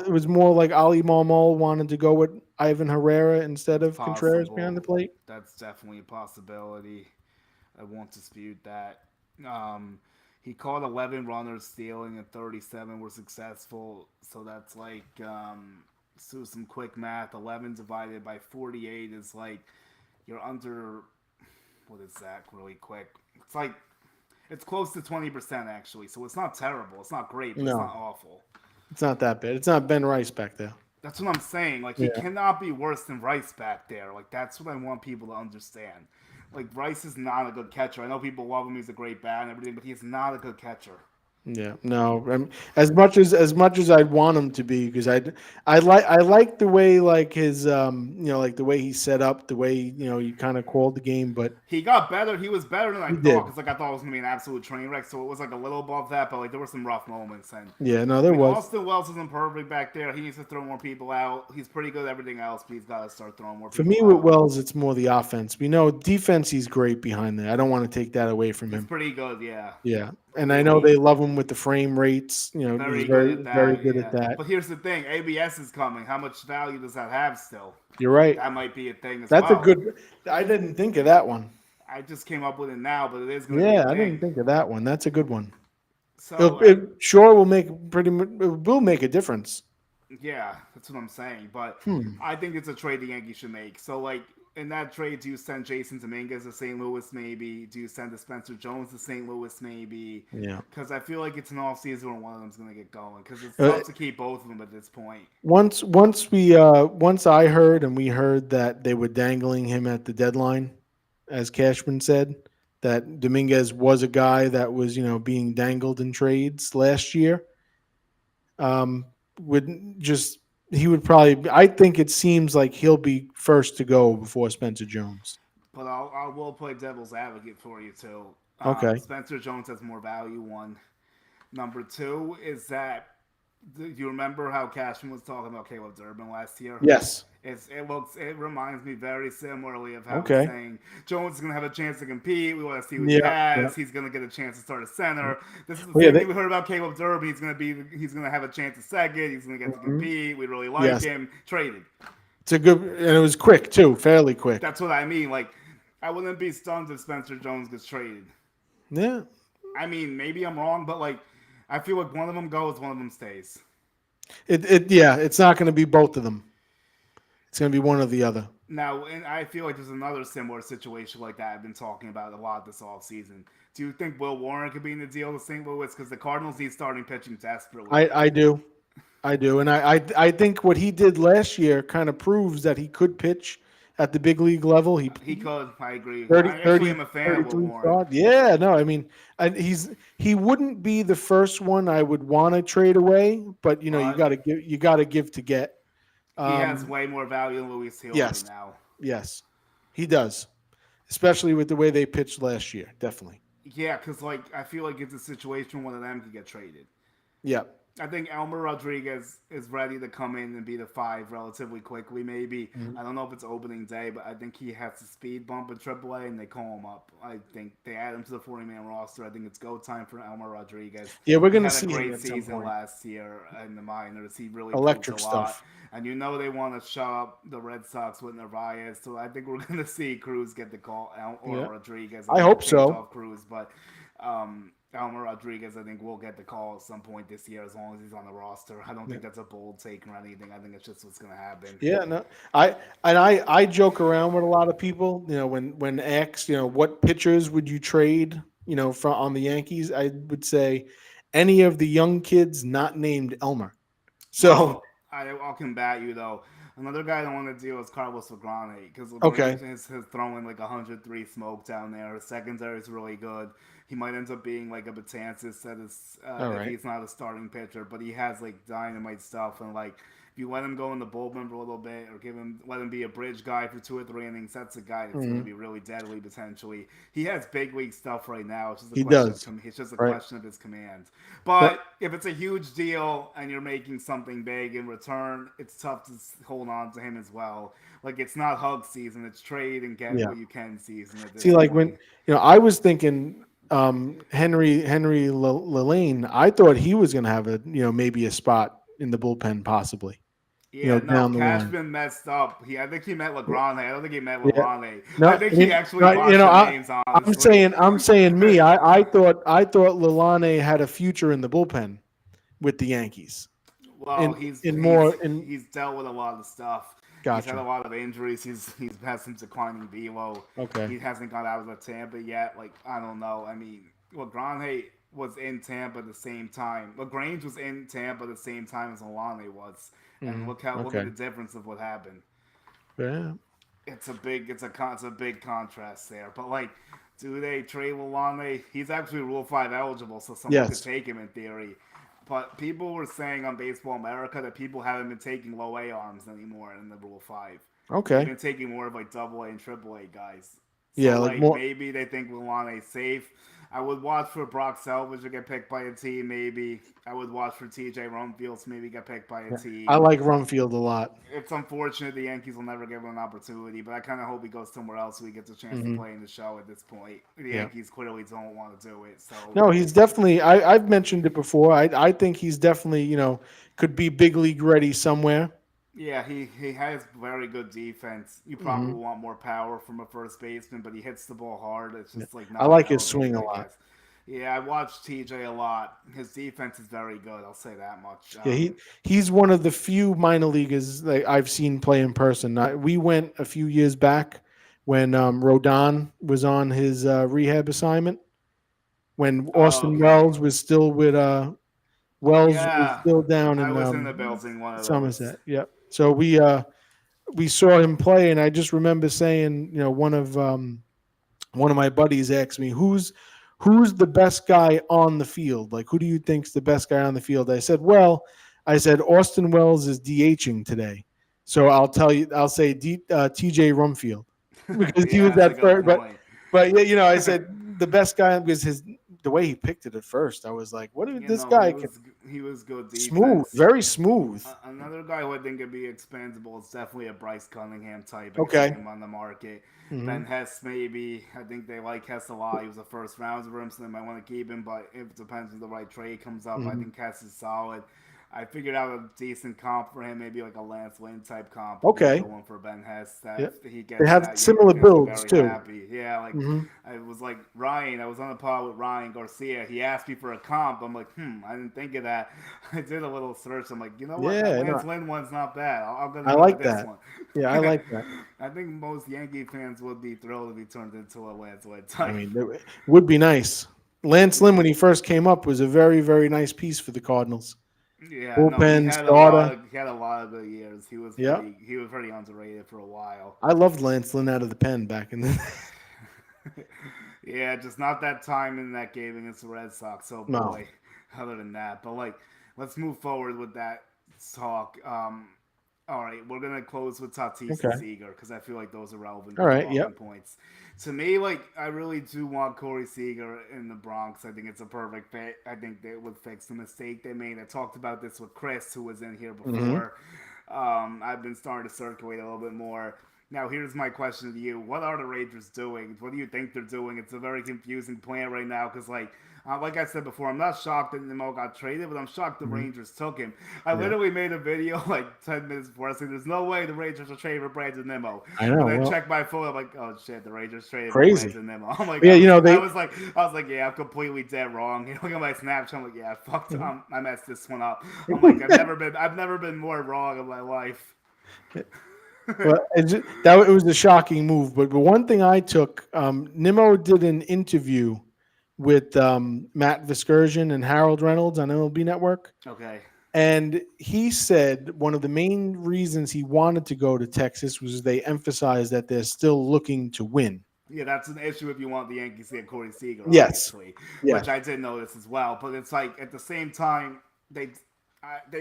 was more like Ali Marmol wanted to go with Ivan Herrera instead of Contreras behind the plate. That's definitely a possibility. I won't dispute that. He caught 11 runners stealing and 37 were successful. So that's like, do some quick math. 11 divided by 48 is like, you're under, what is that really quick? It's like, it's close to 20% actually. So it's not terrible. It's not great, but it's not awful. It's not that bad. It's not Ben Rice back there. That's what I'm saying. Like, he cannot be worse than Rice back there. Like, that's what I want people to understand. Like, Rice is not a good catcher. I know people love him. He's a great bat and everything, but he's not a good catcher. Yeah, no. As much as I'd want him to be, because I like the way like his like the way he set up, the way he kind of called the game, but he got better. He was better than I thought, because like I thought it was gonna be an absolute train wreck. So it was like a little above that, but like there were some rough moments. And there was. Austin Wells isn't perfect back there. He needs to throw more people out. He's pretty good at everything else, but he's got to start throwing more. For me, with Wells, it's more the offense. We know defense, he's great behind there. I don't want to take that away from him. He's pretty good, yeah. Yeah. And I know they love him with the frame rates. He's very good at that. But here's the thing: ABS is coming. How much value does that have still? You're right. That might be a thing. That's a good. I didn't think of that one. I just came up with it now, but it is going to be a thing. I didn't think of that one. That's a good one. So it sure will make it will make a difference. Yeah, that's what I'm saying. But I think it's a trade the Yankees should make. So like, in that trade, do you send Jason Dominguez to St. Louis maybe? Do you send Spencer Jones to St. Louis maybe? Yeah. Because I feel like it's an off-season where one of them's going to get going. Because it's tough to keep both of them at this point. Once I heard, and we heard that they were dangling him at the deadline, as Cashman said, that Dominguez was a guy that was, being dangled in trades last year. He would probably. I think it seems like he'll be first to go before Spencer Jones. But I will play devil's advocate for you too. Okay. Spencer Jones has more value. One. Number two is that. Do you remember how Cashman was talking about Caleb Durbin last year? Yes. It reminds me very similarly of how he's saying Jones is going to have a chance to compete. We want to see what he has. Yeah. He's going to get a chance to start a center. This is the same thing we heard about Caleb Durbin. He's going to have a chance at second. He's going to get to compete. We really like him. Traded. It's a good, and it was quick too, fairly quick. That's what I mean. Like, I wouldn't be stunned if Spencer Jones gets traded. Yeah. I mean, maybe I'm wrong, but like, I feel like one of them goes, one of them stays. It's not going to be both of them. It's going to be one or the other. Now, and I feel like there's another similar situation like that I've been talking about a lot this offseason. Do you think Will Warren could be in the deal with St. Louis? Because the Cardinals need starting pitching desperately. I do. And I think what he did last year kind of proves that he could pitch at the big league level. He could. I agree. 30, I actually 30, am a fan of 33 Warren. starts. Yeah, no, I mean, and he wouldn't be the first one I would want to trade away, but you But got to give to get. he has Um, way more value than Luis Hill right yes, now. yes, he does, especially with the way they pitched last year. Definitely. Yeah, because like I feel like it's a situation one of them could get traded. Yeah. I think Elmer Rodriguez is ready to come in and be the 5 relatively quickly. Maybe Mhm. I don't know if it's opening day, but I think he has a speed bump in AAA, and they call him up. I think they add him to the 40-man roster. I think it's go time for Elmer Rodriguez. Yeah, we're He gonna had a see him great at some season point. last year in the minors. He really proved a Electric lot, stuff. and they want to shut up the Red Sox with Narvaez. So I think we're gonna see Cruz get the call, or Yeah, Rodriguez. I I think hope change so. off Cruz, but. Elmer Rodriguez, I think, will get the call at some point this year as long as he's on the roster. I don't Yeah. think that's a bold take or anything. I think it's just what's going to happen. Yeah, no, I joke around with a lot of people. When asked, what pitchers would you trade, from on the Yankees, I would say any of the young kids not named Elmer. So Well, I'll combat you, though. Another guy I don't want to deal is Carlos Lagrange because okay, Lagrange is throwing like 103 smoke down there. His secondary is really good. He might end up being like a Betances all if right. he's not a starting pitcher, but he has like dynamite stuff. And like if you let him go in the bullpen for a little bit, or let him be a bridge guy for 2 or 3 innings, that's a guy that's going to Mhm. be really deadly potentially. He has big league stuff right now. It's just a He question does, of it's just a right? question of his command. That, But if it's a huge deal and you're making something big in return, it's tough to hold on to him as well. Like it's not hug season; it's trade and get yeah. what you can season at See, this like when point. I was thinking Henry Lane, I thought he was going to have maybe a spot in the bullpen possibly, Yeah, no, down the line. Cashman messed up. I think he met Legrand. I don't think he met Yeah. Legrand. I No, think he actually you botched know, the names, I'm honestly. saying me. I thought Lalane had a future in the bullpen with the Yankees. Well, In more in he's dealt with a lot of stuff. He's had a gotcha. lot of injuries. He's had some declining velo. Okay. He hasn't got out of the Tampa yet. Like I don't know. I mean, Lagrange was in Tampa at the same time. Lagrange was in Tampa at the same time as Alane was, and look at Okay. the difference of what happened. Yeah. It's a big contrast there. But like, do they trade Alane? He's actually Rule 5 eligible, so someone could Yes. take him in theory. But people were saying on Baseball America that people haven't been taking low A arms anymore in the Rule 5. They've Okay. been taking more of like double A and triple A guys. So Yeah, like like more. maybe they think Milana's safe. I would watch for Brock Selvage to get picked by a team. Maybe I would watch for TJ Rumfield to maybe get picked by a I team. like Rumfield a lot. It's unfortunate the Yankees will never give him an opportunity, but I kind of hope he goes somewhere else so he gets a chance to Hmm. play in the show at this point. The Yeah. Yankees clearly don't want to do it, so No, he's definitely. I've mentioned it before. I think he's definitely could be big league ready somewhere. yeah, he has very good defense. You probably Hmm. want more power from a first baseman, but he hits the ball hard. It's Yeah. just like I not as like his swing elevated, a I lot. guess. Yeah, I watched TJ a lot. His defense is very good. I'll say that much. Yeah, he's one of the few minor leaguers that I've seen play in person. We went a few years back when Rodon was on his rehab assignment. When Oh, Austin okay. Wells was still with Wells was Yeah, still down I in was in the building one of those. Somerset. Yep. So we saw him play, and I just remember saying, one of my buddies asked me, who's the best guy on the field? Like, who do you think's the best guy on the field? I said Austin Wells is DHing today, so I'll say TJ Rumfield because he Yeah, was that's a at good first, point. but yeah, I said the best guy because the way he picked it at first, I was like, what if this He guy can was good smooth, defense. very smooth. Another guy who I think could be expendable is definitely a Bryce Cunningham type. I could see Okay. him on the market. Hmm. Ben Hess, maybe. I think they like Hess a lot. He was a first rounder for him, so they might want to keep him. But it depends if the right trade comes up. I Hmm. think Hess is solid. I figured out a decent comp for him, maybe like a Lance Lynn type comp would be a Okay. good one for Ben Hess. Yeah. That if he They gets have that, Yankee similar fans will be builds very too. happy. Yeah, like Hmm. I was like Ryan. I was on the pod with Ryan Garcia. He asked me for a comp. I'm like, I didn't think of that. I did a little search. I'm like, you know what? That Yeah, no, Lance Lynn one's not bad. I'm gonna I go with like this that. one. Yeah, I like that. I think most Yankee fans would be thrilled if he turned into a Lance Lynn I type. mean, it would be nice. Lance Lynn, Yeah. when he first came up, was a very, very nice piece for the Cardinals. Yeah, no, Bullpen, starter. he had a lot of good years. Yeah. He was pretty underrated for a while. I loved Lance Lynn out of the pen back in the Yeah, just not that time in that game against the Red Sox. Oh No. boy. Other than that, but like, let's move forward with that talk. All right, we're gonna close with Tatis and Okay. Seager because I feel like those are relevant All right. talking Yep. points. To me, like, I really do want Corey Seager in the Bronx. I think it's a perfect fit. I think they would fix the mistake they made. I talked about this with Chris, who was in here Mm-hmm. before. I've been starting to circulate a little bit more. Now, here's my question to you: what are the Rangers doing? What do you think they're doing? It's a very confusing plan right now because, like I said before, I'm not shocked that Nimmo got traded, but I'm shocked the Mm-hmm. Rangers took him. I Yeah. literally made a video like 10 minutes before. I said, "There's no way the Rangers are trading for Brandon Nimmo." I And know. then Well, check my phone. I'm like, "Oh shit, the Rangers traded for crazy. Brandon Nimmo." I'm like, Yeah. I They. was like, yeah, I'm completely dead wrong. You look at my Snapchat. I'm like, yeah, I messed this one up. I'm like, I've never been more wrong in my life. Well, it was a shocking move. But one thing I took, Nimmo did an interview with Matt Viscursion and Harold Reynolds on MLB Network. Okay. And he said one of the main reasons he wanted to go to Texas was they emphasized that they're still looking to win. Yeah, that's an issue if you want the Yankees to get Corey Seager, Yes. obviously, Yeah. which I did notice as well. But it's like at the same time, they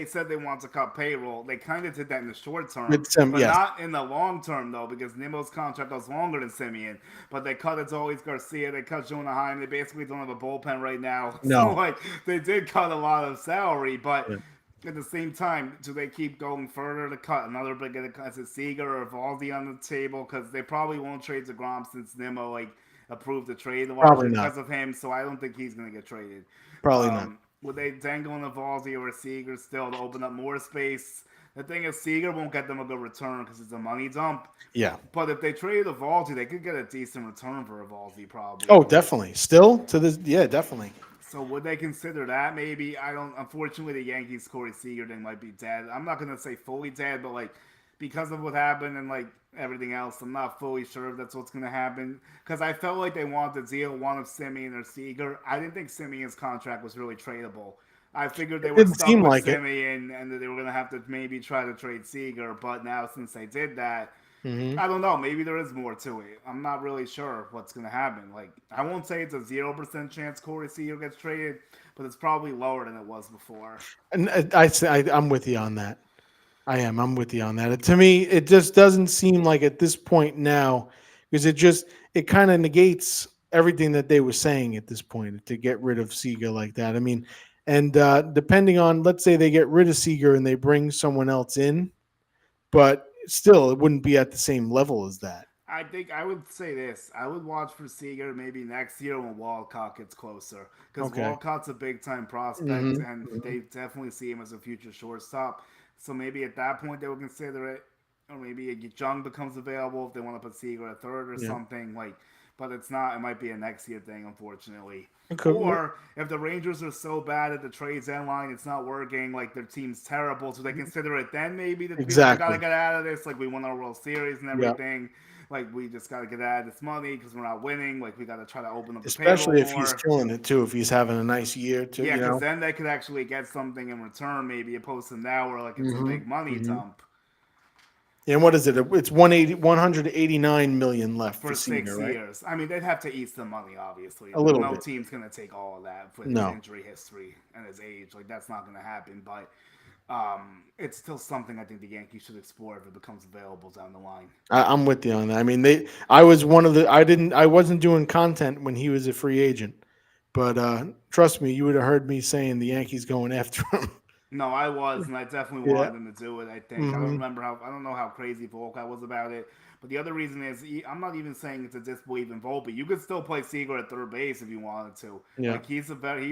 said they want to cut payroll. They kind of did that in the short term, With some, but yes. not in the long term though, because Nimmo's contract was longer than Simeon. But they cut Adolis Garcia, they cut Jonah Heim. They basically don't have a bullpen right now. No. So like they did cut a lot of salary, but. Yeah. At the same time, do they keep going further to cut another big as a Seager or Valdi on the table? Because they probably won't trade DeGrom since Nimmo approved the trade Probably because not. of him. So I don't think he's going to get traded. Probably not. Would they dangle in a Valdi or a Seager still to open up more space? The thing is, Seager won't get them a good return because it's a money dump. Yeah. But if they trade a Valdi, they could get a decent return for a Valdi probably. Oh, definitely. Still to this, yeah, definitely. So would they consider that? Maybe I don't. Unfortunately, the Yankees Corey Seager thing might be dead. I'm not gonna say fully dead, but like because of what happened and like everything else, I'm not fully sure if that's what's gonna happen. Because I felt like they wanted to deal one of Simeon or Seager. I didn't think Simeon's contract was really tradable. I figured they were Didn't stuck seem with like it. Simeon and that they were gonna have to maybe try to trade Seager. But now since they did that. Mm-hmm. I don't know. Maybe there is more to it. I'm not really sure what's going to happen. Like, I won't say it's a 0% chance Corey Seager gets traded, but it's probably lower than it was before. And I'm with you on that. I am. I'm with you on that. To me, it just doesn't seem like at this point now, because it kind of negates everything that they were saying at this point to get rid of Seager like that. I mean, and depending on, let's say they get rid of Seager and they bring someone else in, but still, it wouldn't be at the same level as that. I think I would say this. I would watch for Seager maybe next year when Walcott gets closer. Because Okay. Walcott's a big time prospect, Mm-hmm. and they definitely see him as a future shortstop. So maybe at that point they would consider it. Or maybe a Jung becomes available if they want to put Seager at third or Yeah. something. But it's not. It might be a next year thing, unfortunately. Okay. Or if the Rangers are so bad at the trade deadline, it's not working. Like their team's terrible, so they consider it then maybe that we gotta get out of this. Like we won our World Series and everything. Like we just gotta get out of this money because we're not winning. Like we gotta try to open up the Especially if payroll more. he's killing it too. If he's having a nice year too. Yeah, because then they could actually get something in return, maybe opposed to now where like it's a big money dump. And what is it? It's 189 million left For Seager, 6 right? years. I mean, they'd have to eat some money, obviously. A little no bit. team's going to take all of that for his injury history and his age. Like, that's not going to happen. But it's still something I think the Yankees should explore if it becomes available down the line. I'm with you on that. I mean, I wasn't doing content when he was a free agent, but trust me, you would have heard me saying the Yankees going after him. No, I was, and I definitely wanted them to do it. I think I don't know how crazy Volk was about it, but the other reason is I'm not even saying it's a disbelief in Volk, but you could still play Seager at third base if you wanted to. Yeah. Like he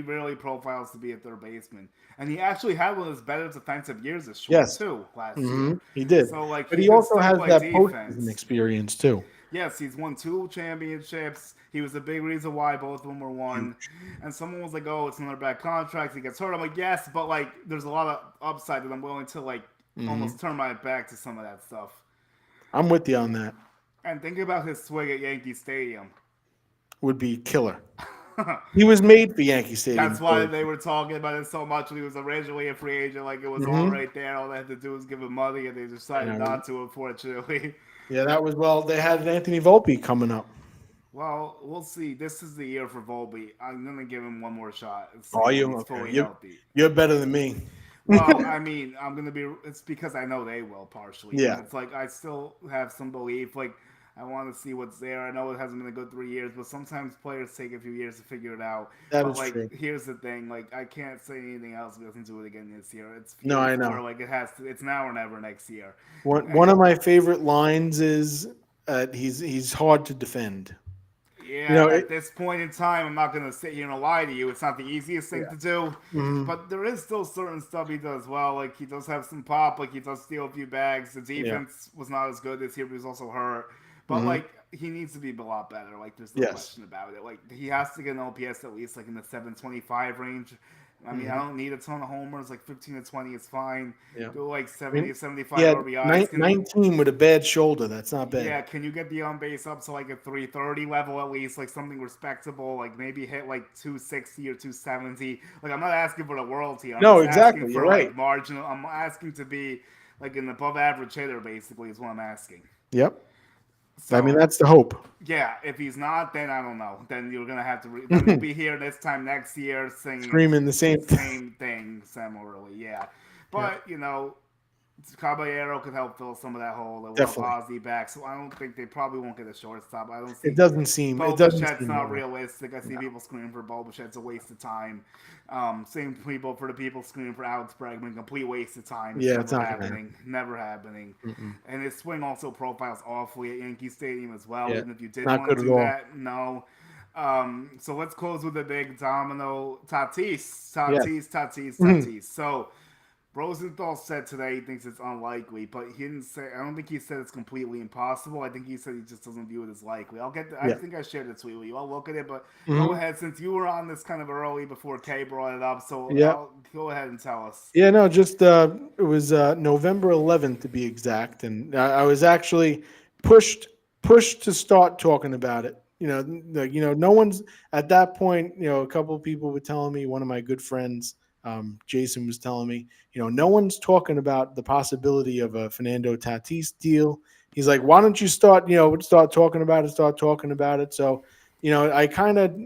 really profiles to be a third baseman, and he actually had one of his better defensive years this short too last year. He did. So like, but he also has that postseason experience too. Yes, he's won 2 championships. He was the big reason why both of them were won. And someone was like, "Oh, it's another bad contract. He gets hurt." I'm like, "Yes, but like, there's a lot of upside that I'm willing to like almost turn my back to some of that stuff." I'm with you on that. And think about his swing at Yankee Stadium. Would be killer. He was made for Yankee Stadium. That's why they were talking about it so much when he was originally a free agent. Like, it was all Mm-hmm. right there. All they had to do was give him money, and they decided not to, unfortunately. Yeah, that was They had Anthony Volpe coming up. Well, we'll see. This is the year for Volpe. I'm gonna give him one more shot and see Oh, when you he's okay? fully healthy. You're better than me. Well, I mean, I'm gonna be. It's because I know they will partially, but Yeah, it's like I still have some belief. Like, I want to see what's there. I know it hasn't been a good 3 years, but sometimes players take a few years to figure it out. that But is like, true. here's the thing: like, I can't say anything else if he doesn't do it again this year. It's No, year I four. know. Like, it has to. It's now or never next year. One And of my favorite lines is he's hard to defend. You yeah, know, at this point in time, I'm not gonna sit here and lie to you. It's not the easiest thing yeah. to do, Mhm. but there is still certain stuff he does well. Like, he does have some pop. Like, he does steal a few bags. The Yeah. defense was not as good this year, but he was also hurt. But Hmm. like, he needs to be a lot better. Like, there's no Yes. question about it. Like, he has to get an OPS at least like in the 725 range. I mean, I Hmm. don't need a ton of homers. Like, 15 to 20 is fine. Yeah. Do like I 70 mean, to 75 he had RBIs. 19 with a bad shoulder. That's not bad. Yeah, can you get the on base up to like a 330 level at least, like something respectable, like maybe hit like 260 or 270? Like, I'm not asking for the world here. I'm No, just asking exactly. You're for right. like marginal. I'm asking to be like an above average hitter, basically, is what I'm asking. Yep. I mean, So that's the hope. yeah, if he's not, then I don't know. Then you're gonna have to. Then we'll be here this time next year singing Screaming the the same thing. same thing similarly. Yeah, Yeah, but Caballero could help fill some of that hole. They will have definitely. Ozzy back, so I don't think they probably won't get a shortstop. I don't It see doesn't seem. It doesn't Bobichet's seem not that way. realistic. I see No. people screaming for Bobichet's a waste of time. Same people for the people screaming for Alex Bregman, complete waste of time. It's Yeah, it's never not gonna happen. happening. Never happening. Mm-mm. And his swing also profiles awfully at Yankee Stadium as well. Yeah, Even if you did not want good to at do all. that, no. So let's close with a big domino. Tatis, Yes. Tatis, Tatis, Mhm. Tatis. So Rosenthal said today he thinks it's unlikely, but he didn't say. I don't think he said it's completely impossible. I think he said he just doesn't view it as likely. I Yeah. think I shared the tweet with you. I'll look at it, but go Hmm. ahead since you were on this kind of early before Kay brought it up. So Yeah. I'll go ahead and tell us. Yeah. No, just it was November 11th to be exact, and I was actually pushed pushed to start talking about it. No one's at that point. A couple of people were telling me. One of my good friends, Jason, was telling me, no one's talking about the possibility of a Fernando Tatis deal. He's like, why don't you start talking about it, start talking about it. So, I kind of,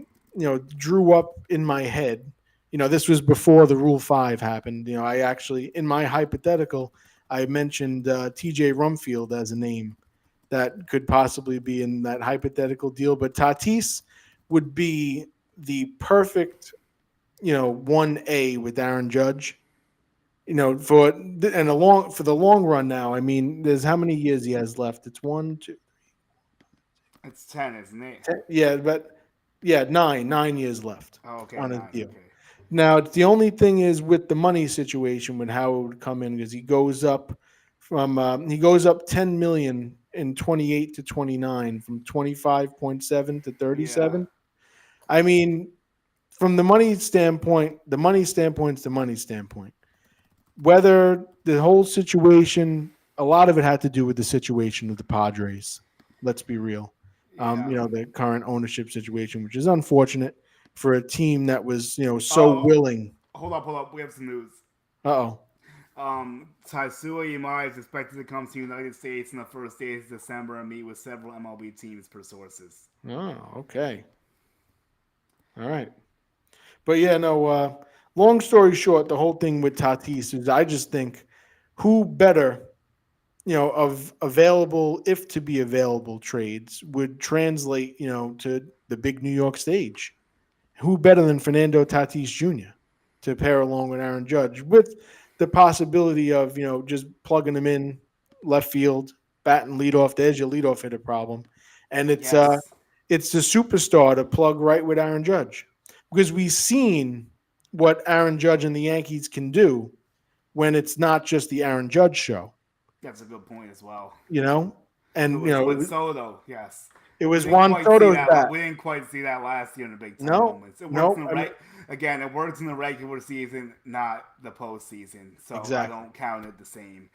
drew up in my head. This was before the Rule 5 happened. I actually, in my hypothetical, I mentioned TJ Rumfield as a name that could possibly be in that hypothetical deal. But Tatis would be the perfect, 1A with Aaron Judge. For the long run now. I mean, there's how many years he has left? It's one, two, It's 10, isn't it? 10, yeah, but yeah, nine years left Oh, okay, on his 9. deal. Okay. Now, the only thing is with the money situation with how it would come in because he goes up 10 million in 28 to 29 from 25.7 to Yeah. 37. I mean, from the money standpoint's the money standpoint. Whether the whole situation, a lot of it had to do with the situation of the Padres. Let's be real. Yeah. The current ownership situation, which is unfortunate for a team that was, so Oh, willing. hold up. We have some news. Uh-oh. Taisua Yamai is expected to come to the United States in the first days of December and meet with several MLB teams per sources. Oh, okay. All right. But yeah, no, long story short, the whole thing with Tatis is I just think who better, of available, if to be available trades would translate, to the big New York stage. Who better than Fernando Tatis Jr. to pair along with Aaron Judge with the possibility of, just plugging him in left field, batting leadoff. There's your leadoff hitter problem. And Yes. it's the superstar to plug right with Aaron Judge because we've seen what Aaron Judge and the Yankees can do when it's not just the Aaron Judge show, That's a good point as well. you know? It And, was Juan Soto, yes. it We was didn't Juan quite see Soto's that. bat. We didn't quite see that last year in the Big Ten No, moments. It works no. in the I mean, again. It works in the regular season, not the postseason. So I exactly. don't count it the same.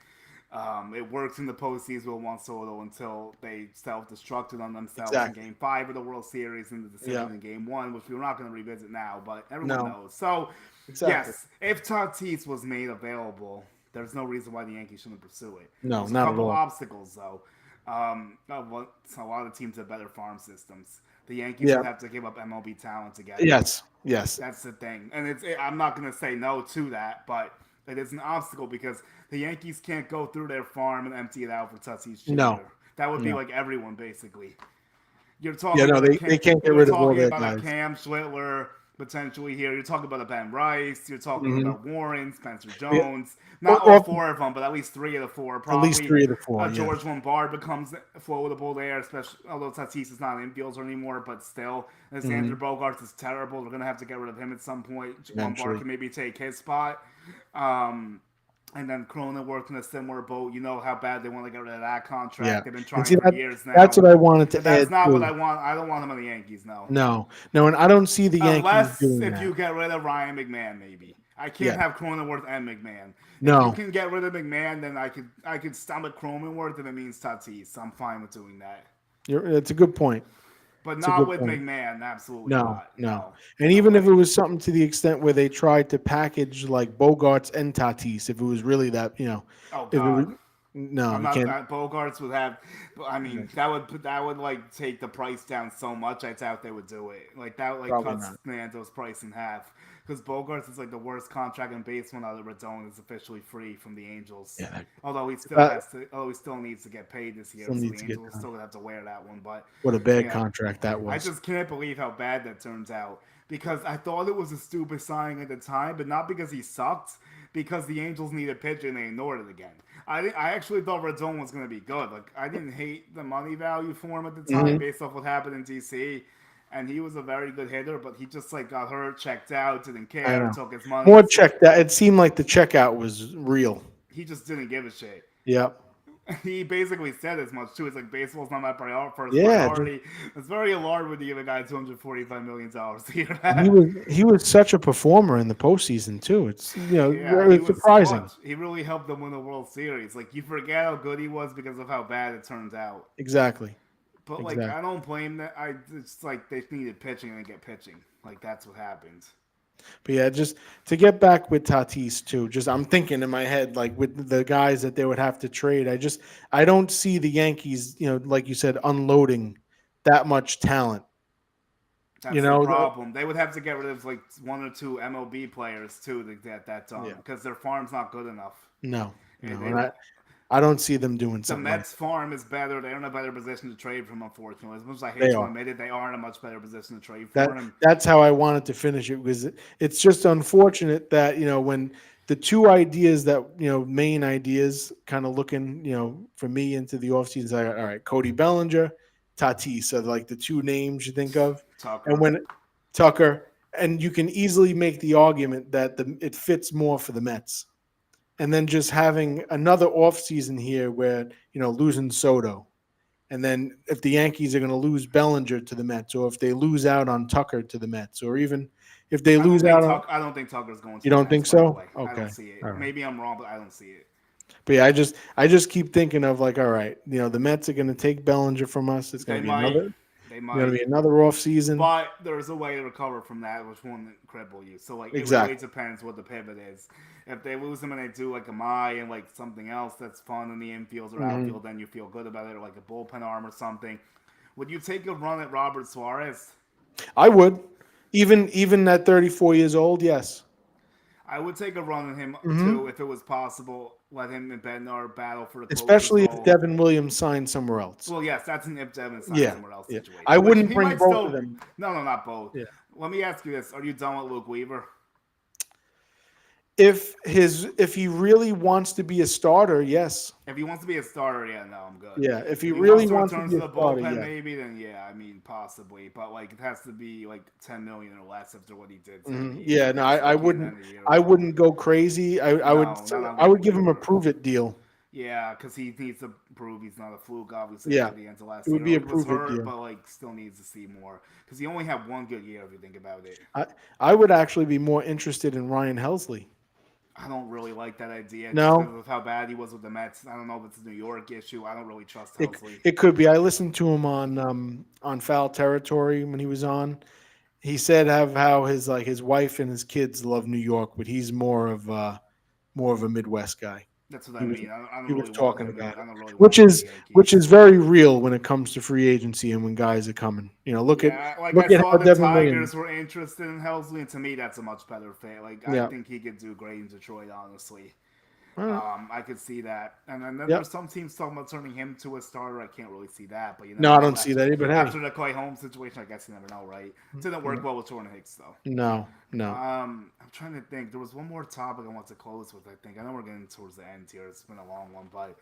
It worked in the postseason with Juan Soto until they self-destructed on themselves in Exactly. Game 5 of the World Series and the Yeah. decision in Game 1, which we're not going to revisit now, but everyone No. knows. So, Exactly. yes, if Tatis was made available, there's no reason why the Yankees shouldn't pursue it. No, There's a not at couple all. obstacles, though. A lot of teams have better farm systems. The Yankees Yeah. would have to give up MLB talent to get him. Yes. Yes. That's the thing, and I'm not going to say no to that, but it is an obstacle because the Yankees can't go through their farm and empty it out for Tatis No. Jr. That would be No. like everyone basically. You're Yeah. talking No. about a They can't get you're rid of all talking their about a guys. Cam Schlittler potentially here. You're talking about a Ben Rice. You're talking Hmm. about Warren, Spencer Yeah. Jones. Not all four of them, but at least three of the four. At least Probably 3 of the 4. Yeah. George Lombard becomes floatable there, especially although Tatis is not an infielder anymore, but still. And Xander Bogaerts is terrible. They're gonna have to get rid of him at some point. Eventually. Lombard can maybe take his spot. And then Cronenworth in a similar boat. You know how bad they want to get rid of that contract. Yeah. They've been And trying see, for years now. that's what I wanted to And that's add not too. what I want. I don't want him on the Yankees, no. No. No. And I don't see the Yankees Unless doing if that. you get rid of Ryan McMahon, maybe. I can't Yeah. have Cronenworth and McMahon. No. If you can get rid of McMahon, then I could stomach Cronenworth if it means Tatis. I'm fine with doing that. It's a good point. But It's a not good with point. McMahon, absolutely No, not. no. And even if it was something to the extent where they tried to package like Bogarts and Tatis, if it was really that, Oh if it was, God. no, I'm you not can't. that Bogarts would have. I mean, that would like take the price down so much. I doubt they would do it. Like that would like Probably cut not. Nando's price in half because Bogarts is like the worst contract in baseball now that Rodon is officially free from the Angels. Yeah, Although he still he still needs to get paid this year, Still so needs the to get Angels still have to wear that one. But what a bad yeah. contract that I was. just can't believe how bad that turns out because I thought it was a stupid signing at the time, but not because he sucked, because the Angels needed pitcher and they ignored it again. I actually thought Rodon was going to be good. Like I didn't hate the money value for him at the time based off what happened in DC, and he was a very good hitter, but he just like got hurt, checked out, didn't I care, know. took his money. More checked out. It seemed like the checkout was real. He just didn't give a shit. Yep. He basically said as much too. It's like baseball's not my first Yeah, priority. It's very alarming when you give a guy $245 million a year. He was such a performer in the postseason too. It's Yeah, he really was surprising. clutch. He really helped them win the World Series. Like you forget how good he was because of how bad it turns out. Exactly. But like I don't blame that. It's like they needed pitching and they get pitching. Like that's what happened. But yeah, just to get back with Tatis too. Just I'm thinking in my head like with the guys that they would have to trade. I don't see the Yankees, like you said, unloading that much talent. That's the problem. They would have to get rid of like one or two MLB players too to get that done because their farm's not good enough. No. And I don't see them doing the something. Mets like farm is better. They're in a better position to trade from, unfortunately. As much as I hate to admit it, they are in a much better position to trade for him. That's how I wanted to finish it because it's just unfortunate that when the two ideas that main ideas kind of looking for me into the offseason. Like, all right, Cody Bellinger, Tatis are like the two names you think of, Tucker. and when Tucker, and you can easily make the argument that it fits more for the Mets. And then just having another offseason here where, losing Soto. And then if the Yankees are going to lose Bellinger to the Mets, or if they lose out on Tucker to the Mets, or even if they lose out on... I don't think Tucker's going to You don't think so? Okay. I don't see it. Right. Maybe I'm wrong, but I don't see it. But yeah, I just keep thinking of like, all right, the Mets are going to take Bellinger from us. It's going to be another... It's going to be another off season. But there's a way to recover from that, which won't cripple you. So, like, exactly. It really depends what the pivot is. If they lose him and they do, like, a Mai and, like, something else that's fun in the infield or outfield, then you feel good about it, or, like, a bullpen arm or something. Would you take a run at Robert Suarez? I would. Even at 34 years old, yes. I would take a run at him, too, if it was possible. Let him and Bednar battle for the especially if Devin Williams signed somewhere else. Well, yes, that's an if Devin signed somewhere else situation. I wouldn't bring both of them. No, not both. Yeah. Let me ask you this. Are you done with Luke Weaver? If he really wants to be a starter, yes. If he wants to be a starter, yeah, no, I'm good. Yeah, if he really wants to be a starter, bullpen, maybe, then yeah, I mean, possibly. But like, it has to be like $10 million or less after what he did. Yeah, no, I wouldn't go crazy. I would give him a prove it deal. Yeah, because he needs to prove he's not a fluke. Obviously, yeah, at the end of last it would year, be a prove it deal. But like, still needs to see more because he only had one good year if you think about it. I would actually be more interested in Ryan Helsley. I don't really like that idea just No, because of how bad he was with the Mets. I don't know if it's a New York issue. I don't really trust it Helsley. it could be. I listened to him on Foul Territory when he was on. He said how his wife and his kids love New York, but he's more of a Midwest guy. That's what He I was mean. I he don't was really want talking him. about I it, don't really want which him with the is which Yankees. is very real when it comes to free agency and when guys are coming. Yeah, like I Look at saw how the Devin Williams. Tigers were interested in Helsley, and to me, that's a much better fit. Like I Yeah. think he could do great in Detroit, honestly. All right. I could see that. And then Yep. there's some teams talking about turning him to a starter. I can't really see that, but you No, never I know. don't see that. But hey, After the Clay Holmes situation, I guess you never know, right? It didn't work well with Jordan Hicks, though. no, no. I'm trying to think. There was one more topic I want to close with, I think. I know we're getting towards the end here. It's been a long one, but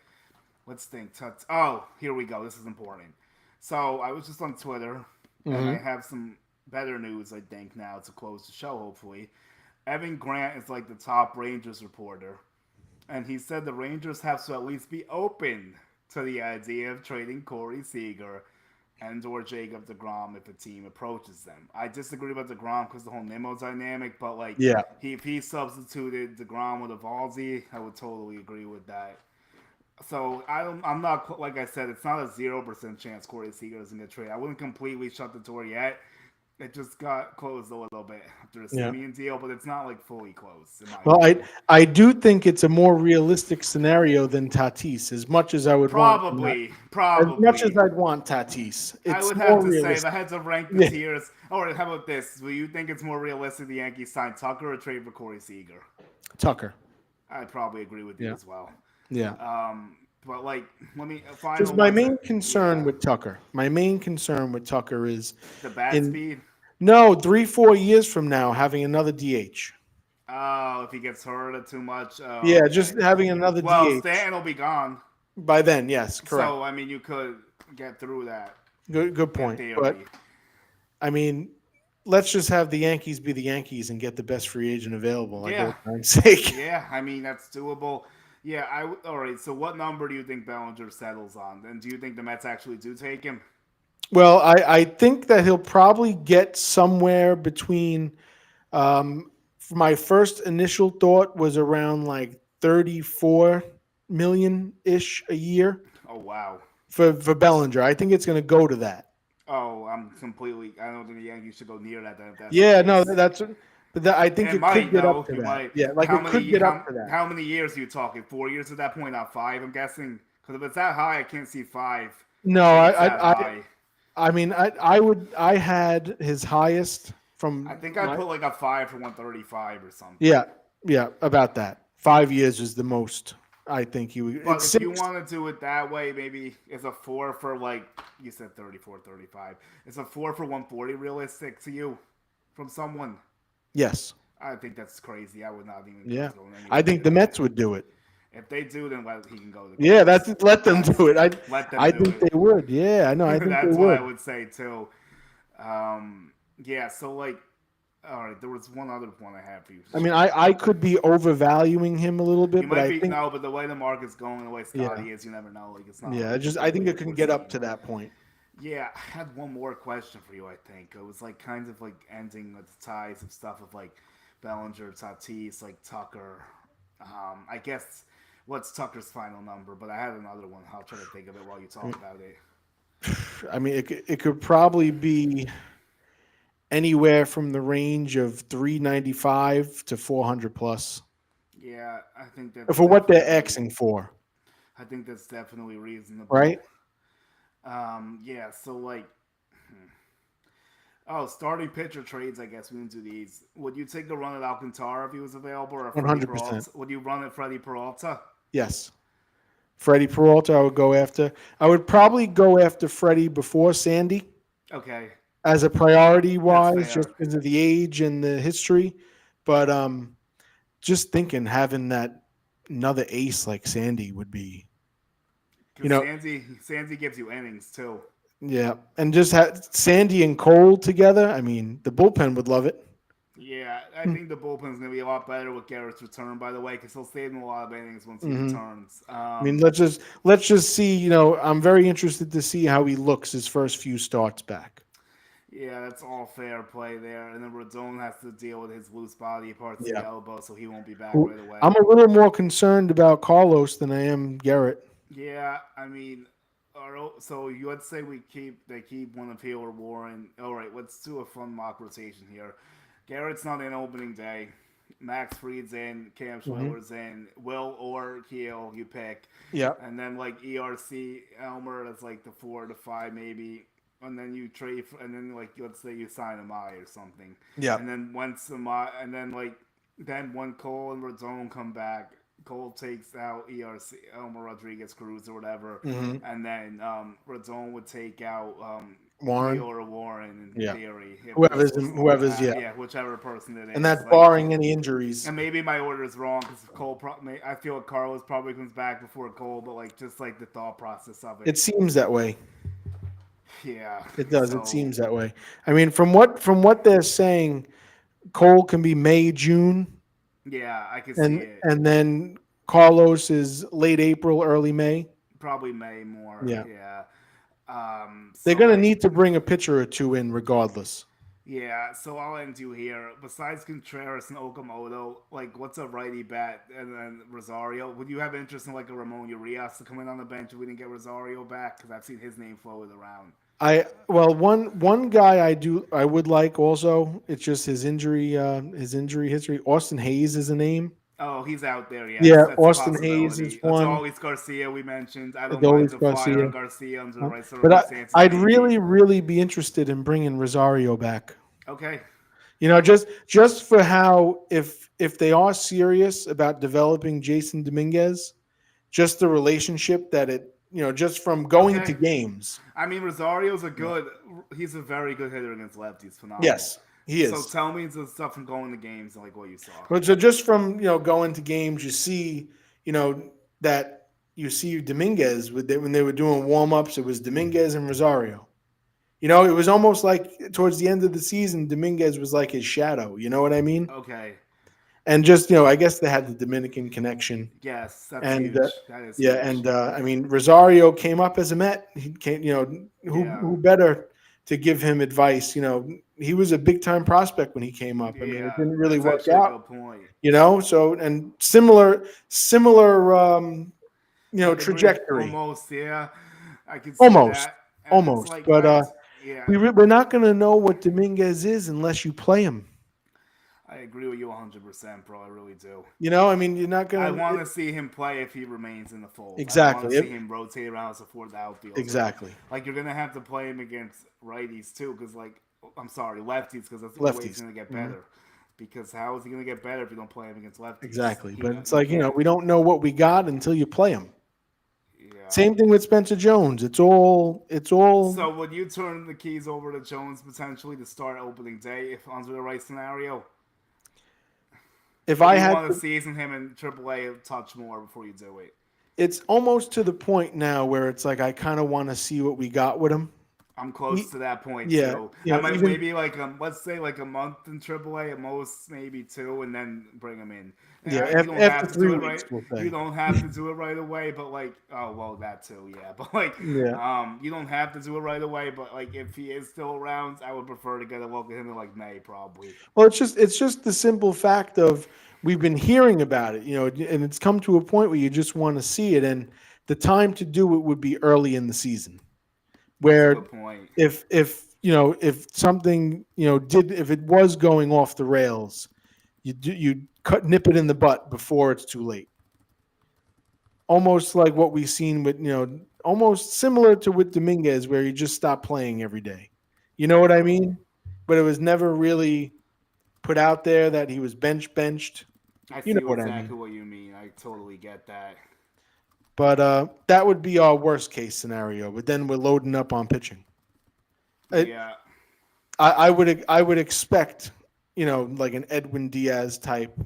let's think. Oh, here we go. This is important. So I was just on Twitter, and I Hmm. have some better news, I think, now to close the show, hopefully. Evan Grant is like the top Rangers reporter, and he said the Rangers have to at least be open to the idea of trading Corey Seager and or Jacob DeGrom if a team approaches them. I disagree about DeGrom because the whole Nimmo dynamic, but like Yeah. if he substituted DeGrom with a Valzi, I would totally agree with that. So I'm not like I said, it's not a 0% chance Corey Seager is going to get traded. I wouldn't completely shut the door yet. It just got closed a little bit after the Yeah. Simeon deal, but it's not like fully closed in my Well, opinion. I do think it's a more realistic scenario than Tatis. As much as I would want, Probably, as much as probably. I'd want Tatis, I it's would have more to say if I realistic. had to rank the Yeah. tiers. Or how about this? Will you think it's more realistic the Yankees sign Tucker or trade for Corey Seager? Tucker. I'd probably agree with you Yeah. as well. Yeah. But like, let me Because final my one. main concern Yeah, with Tucker, my main concern with Tucker is the bat in speed. no 3-4 years from now having another DH. Oh, if he gets hurt or too much. Oh, Yeah, okay. just having another Well, DH Stanton will be gone, by then. Yes, correct. so I mean, you could get through that Good in point. But theory. I mean, let's just have the Yankees be the Yankees and get the best free agent available. Like Yeah, old time's sake. yeah. I mean, that's doable. Yeah, all right. So, what number do you think Bellinger settles on? And do you think the Mets actually do take him? Well, I think that he'll probably get somewhere between. My first initial thought was around like 34 million ish a year Oh wow. for Bellinger. I think it's going to go to that. Oh, I'm completely. I don't think the Yankees should go near that. Then, if that's the Yeah, no, case. I think It it could might get though. up to You that. might. Yeah, like How it could many? get up to that. How many years are you talking? 4 years at that point, not five. I'm guessing. Because if it's that high, I can't see five. No, If it's that I high, I mean, I had his highest I from think I put like a five for 135 or something. yeah, about that. 5 years is the most I think he would. But It's if you six. want to do it that way, maybe it's a four for like you said 34, 35. It's a four for 140 realistic to you from someone. Yes, I think that's crazy. I would not even yeah. go I anywhere think near the that. Mets would do it. If they do, then he can go to the Yeah, Cubs. let them That's do it. let them I do think it. they would. Yeah, I know. I think they That's what I would. would say too. Yeah. So like, all right. There was one other one I had for you. I mean, I could be overvaluing him a little You bit, but might I be think no, but the way the market's going, the way yeah, Scotty is, you never know. Like it's not yeah. like I think completely it can get up to pristine. that point. Yeah, I had one more question for you. I think it was like kind of like ending with the ties of stuff of like Bellinger, Tatis, like Tucker. I guess what's Tucker's final number? But I had another one. I'll try to think of it while you talk about it. I mean, it could probably be anywhere from the range of 395 to 400 plus Yeah, I think that's for what they're definitely. Xing for, I think that's definitely reasonable. right? Yeah. So like, oh, starting pitcher trades. I guess we didn't do these. Would you take a run at Alcantara if he was available, or Freddie 100%. Peralta? Would you run at Freddie Peralta? Yes. Freddie Peralta, I would go after. I would probably go after Freddie before Sandy Okay, as a priority that's wise, just fair. because of the age and the history. But just thinking having that another ace like Sandy would be, you Because know, Sandy gives you innings too. yeah. And just Sandy and Cole together. I mean, the bullpen would love it. Yeah, I think the bullpen's gonna be a lot better with Garrett's return. By the way, because he'll save him a lot of innings once he Hmm. returns. I mean, let's just see. I'm very interested to see how he looks his first few starts back. Yeah, that's all fair play there. And then Rodon has to deal with his loose body parts of the Yeah. elbow, so he won't be back Who- right away. I'm a little more concerned about Carlos than I am Garrett. Yeah, I mean, so you would say they keep one of Hill or Warren. All right, let's do a fun mock rotation here. Garrett's not in opening day. Max Fried's in, Cam Hmm. Schwiller's in, Will or Keel you pick, Yeah. and then like ERC Elmer as like the 4 to 5 maybe, and then you trade, and then like let's say you sign Amai or something, Yeah. and then once Amai, and then like then when Cole and Rodon come back, Cole takes out ERC Elmer Rodriguez Cruz or whatever, Hmm. and then Rodon would take out Warren. Theodore Warren in Yeah. theory if this Whoever's was all whoever's, yeah. yeah, whichever person it And is that's like. barring any injuries. And maybe my order is wrong because I feel like Carlos probably comes back before Cole, but like just like the thought process of it. It seems that way. Yeah. It does. It So seems that way. I mean, from what they're saying, Cole can be May, June, yeah, I can see and it. and then Carlos is late April, early May. Probably May more. Yeah. Yeah. They're So going to like need to bring a pitcher or two in regardless. yeah. So I'll end you here. Besides Contreras and Okamoto, like what's a righty bat and then Rosario? Would you have interest in like a Ramon Urias to come in on the bench if we didn't get Rosario back? Because I've seen his name floated around. One guy I would like also. It's just his injury history. Austin Hayes is a name. Oh, he's out there. Yes, Yeah, that's a Austin Hayes is possibility. It's one. always Garcia. We mentioned. I don't mind Adolis the flyer Garcia. on Garcia under the Huh? right But circumstances. I'd Maybe. really be interested in bringing Rosario back. Okay. Just for how if they are serious about developing Jason Dominguez, just the relationship that just from going to Okay. games. I mean, Rosario's a Yeah. good. He's a very good hitter against lefties. Phenomenal. Yes, he So is. tell me the stuff from going to games and like what you saw. But so just from going to games, you see that you see Dominguez when they were doing warm ups. It was Dominguez and Rosario. It was almost like towards the end of the season, Dominguez was like his shadow. You know what I mean? Okay. And just I guess they had the Dominican connection, Yes, that's and huge. That is yeah, huge. and I mean Rosario came up as a Met. He came, Yeah. who better to give him advice? He was a big time prospect when he came up. I mean, it Yeah, didn't really that's work actually a out. good point. So and similar Pedigree, trajectory, almost. Yeah, I can see almost, that. And it's almost. like But yeah, we're not going to know what Dominguez is unless you play him. I agree with you 100%, bro. I really do. I mean, you're not I going want to to see him play if he remains in the fold. I want to exactly, see him rotate around, support the outfield. exactly Like you're gonna have to play him against righties too, because I'm sorry, lefties, because that's the only way he's lefties. gonna get Mhm. better. Because how is he gonna get better if you don't play him against lefties? Exactly. He, But it's you like, can't. we don't know what we got until you play him. Yeah. Same thing with Spencer Jones. It's all So would you turn the keys over to Jones potentially to start opening day if under the right scenario? if Or do I you had want to to, season him in AAA a touch more before you do it? it's almost to the point now where it's like I kind of want to see what we got with him. I'm E- close to that point Yeah, too. I might even maybe like let's say like a month in AAA at most, maybe two, and then bring him in. And yeah, you don't after have to do 3 it weeks right. we'll You say. don't have to do it right away, but like oh well that too, yeah. But like Yeah. you don't have to do it right away, but like if he is still around, I would prefer to get a look at him in like May probably. Well, it's just the simple fact of we've been hearing about it, and it's come to a point where you just want to see it, and the time to do it would be early in the season, That's a where good point. if something did if it was going off the rails, you nip it in the butt before it's too late. Almost like what we've seen with almost similar to with Dominguez, where he just stopped playing every day. You know what I mean? But it was never really put out there that he was benched. I You know see what I exactly mean? what you mean. I totally get that. But that would be our worst case scenario. But then we're loading up on pitching. I, Yeah. I would expect like an Edwin Diaz type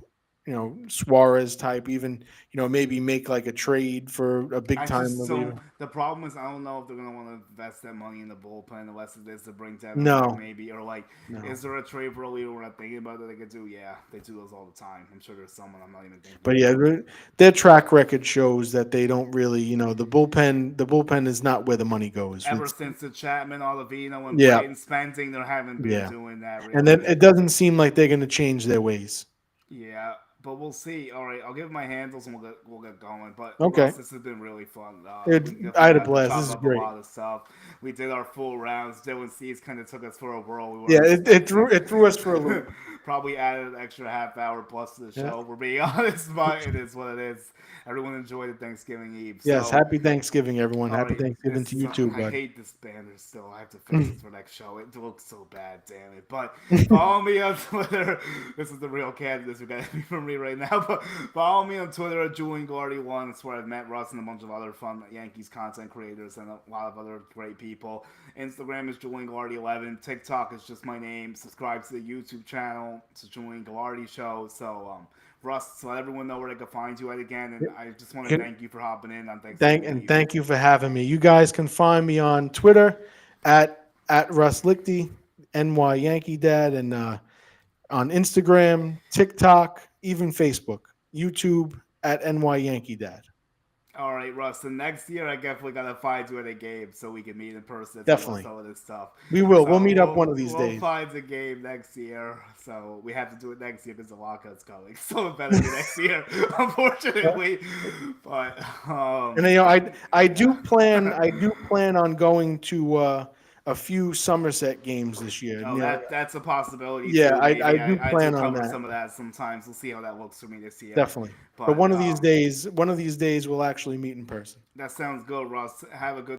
Suarez type, even maybe make like a trade for a big I time just don't. reliever. The problem is I don't know if they're gonna want to invest that money in the bullpen unless it is to bring Devin back, No, maybe, or like, no. is there a trade for a leader we're not thinking about that they could do? Yeah, they do those all the time. I'm sure there's someone I'm not even thinking But yeah, about. their track record shows that they don't really, the bullpen is not where the money goes. Ever since the Chapman, Ottavino, and Yeah, Blayton spending, they haven't been yeah. doing that And then really. it doesn't seem like they're going to change their ways. Yeah, but we'll see. All right, I'll give my handles and we'll get going. But Okay. Russ, this has been really fun. We I definitely had a have to blast. chop This is up a great. lot of stuff. We did our full rounds. Dylan C's kind of took us for a whirl we Yeah, weren't it threw expecting. it threw us for a loop. Probably added an extra half hour plus to the Yeah. show. We're being honest, but it is what it is. Everyone enjoyed the Thanksgiving Eve. Yes. So, Happy Thanksgiving, everyone. all Happy right, Thanksgiving to you too, I bud. hate this banner still. I have to fix this for next show. It looks so bad, damn it. But follow me on Twitter. This is the real candidates who got to be from me right now. But follow me on Twitter at Julian Guilarte 1. That's where I've met Russ and a bunch of other fun Yankees content creators and a lot of other great people. Instagram is Julian Guilarte 11. TikTok is just my name. Subscribe to the YouTube channel. It's a Julian Guilarte show. So, Russ, let everyone know where they can find you at again. And I just want to thank you for hopping in on Thanksgiving Eve. Thank you for having me. You guys can find me on Twitter at Russ Lichty, NY Yankee Dad, and on Instagram, TikTok, even Facebook, YouTube at NY Yankee Dad. All right, Russ. And next year, I definitely gotta find you at a game so we can meet in person and Definitely. some of this stuff. We will. So We'll meet up one of these we'll days. find a game next year. So we have to do it next year because the lockout's coming. So it better be next year, unfortunately. But And I do plan on going to a few Somerset games this year. oh, that's a possibility. Yeah, too, maybe. I do I plan do on cover that. some of that sometimes. We'll see how that looks for me this year. Definitely. But But one of these days, we'll actually meet in person. that sounds good, Russ. Have a good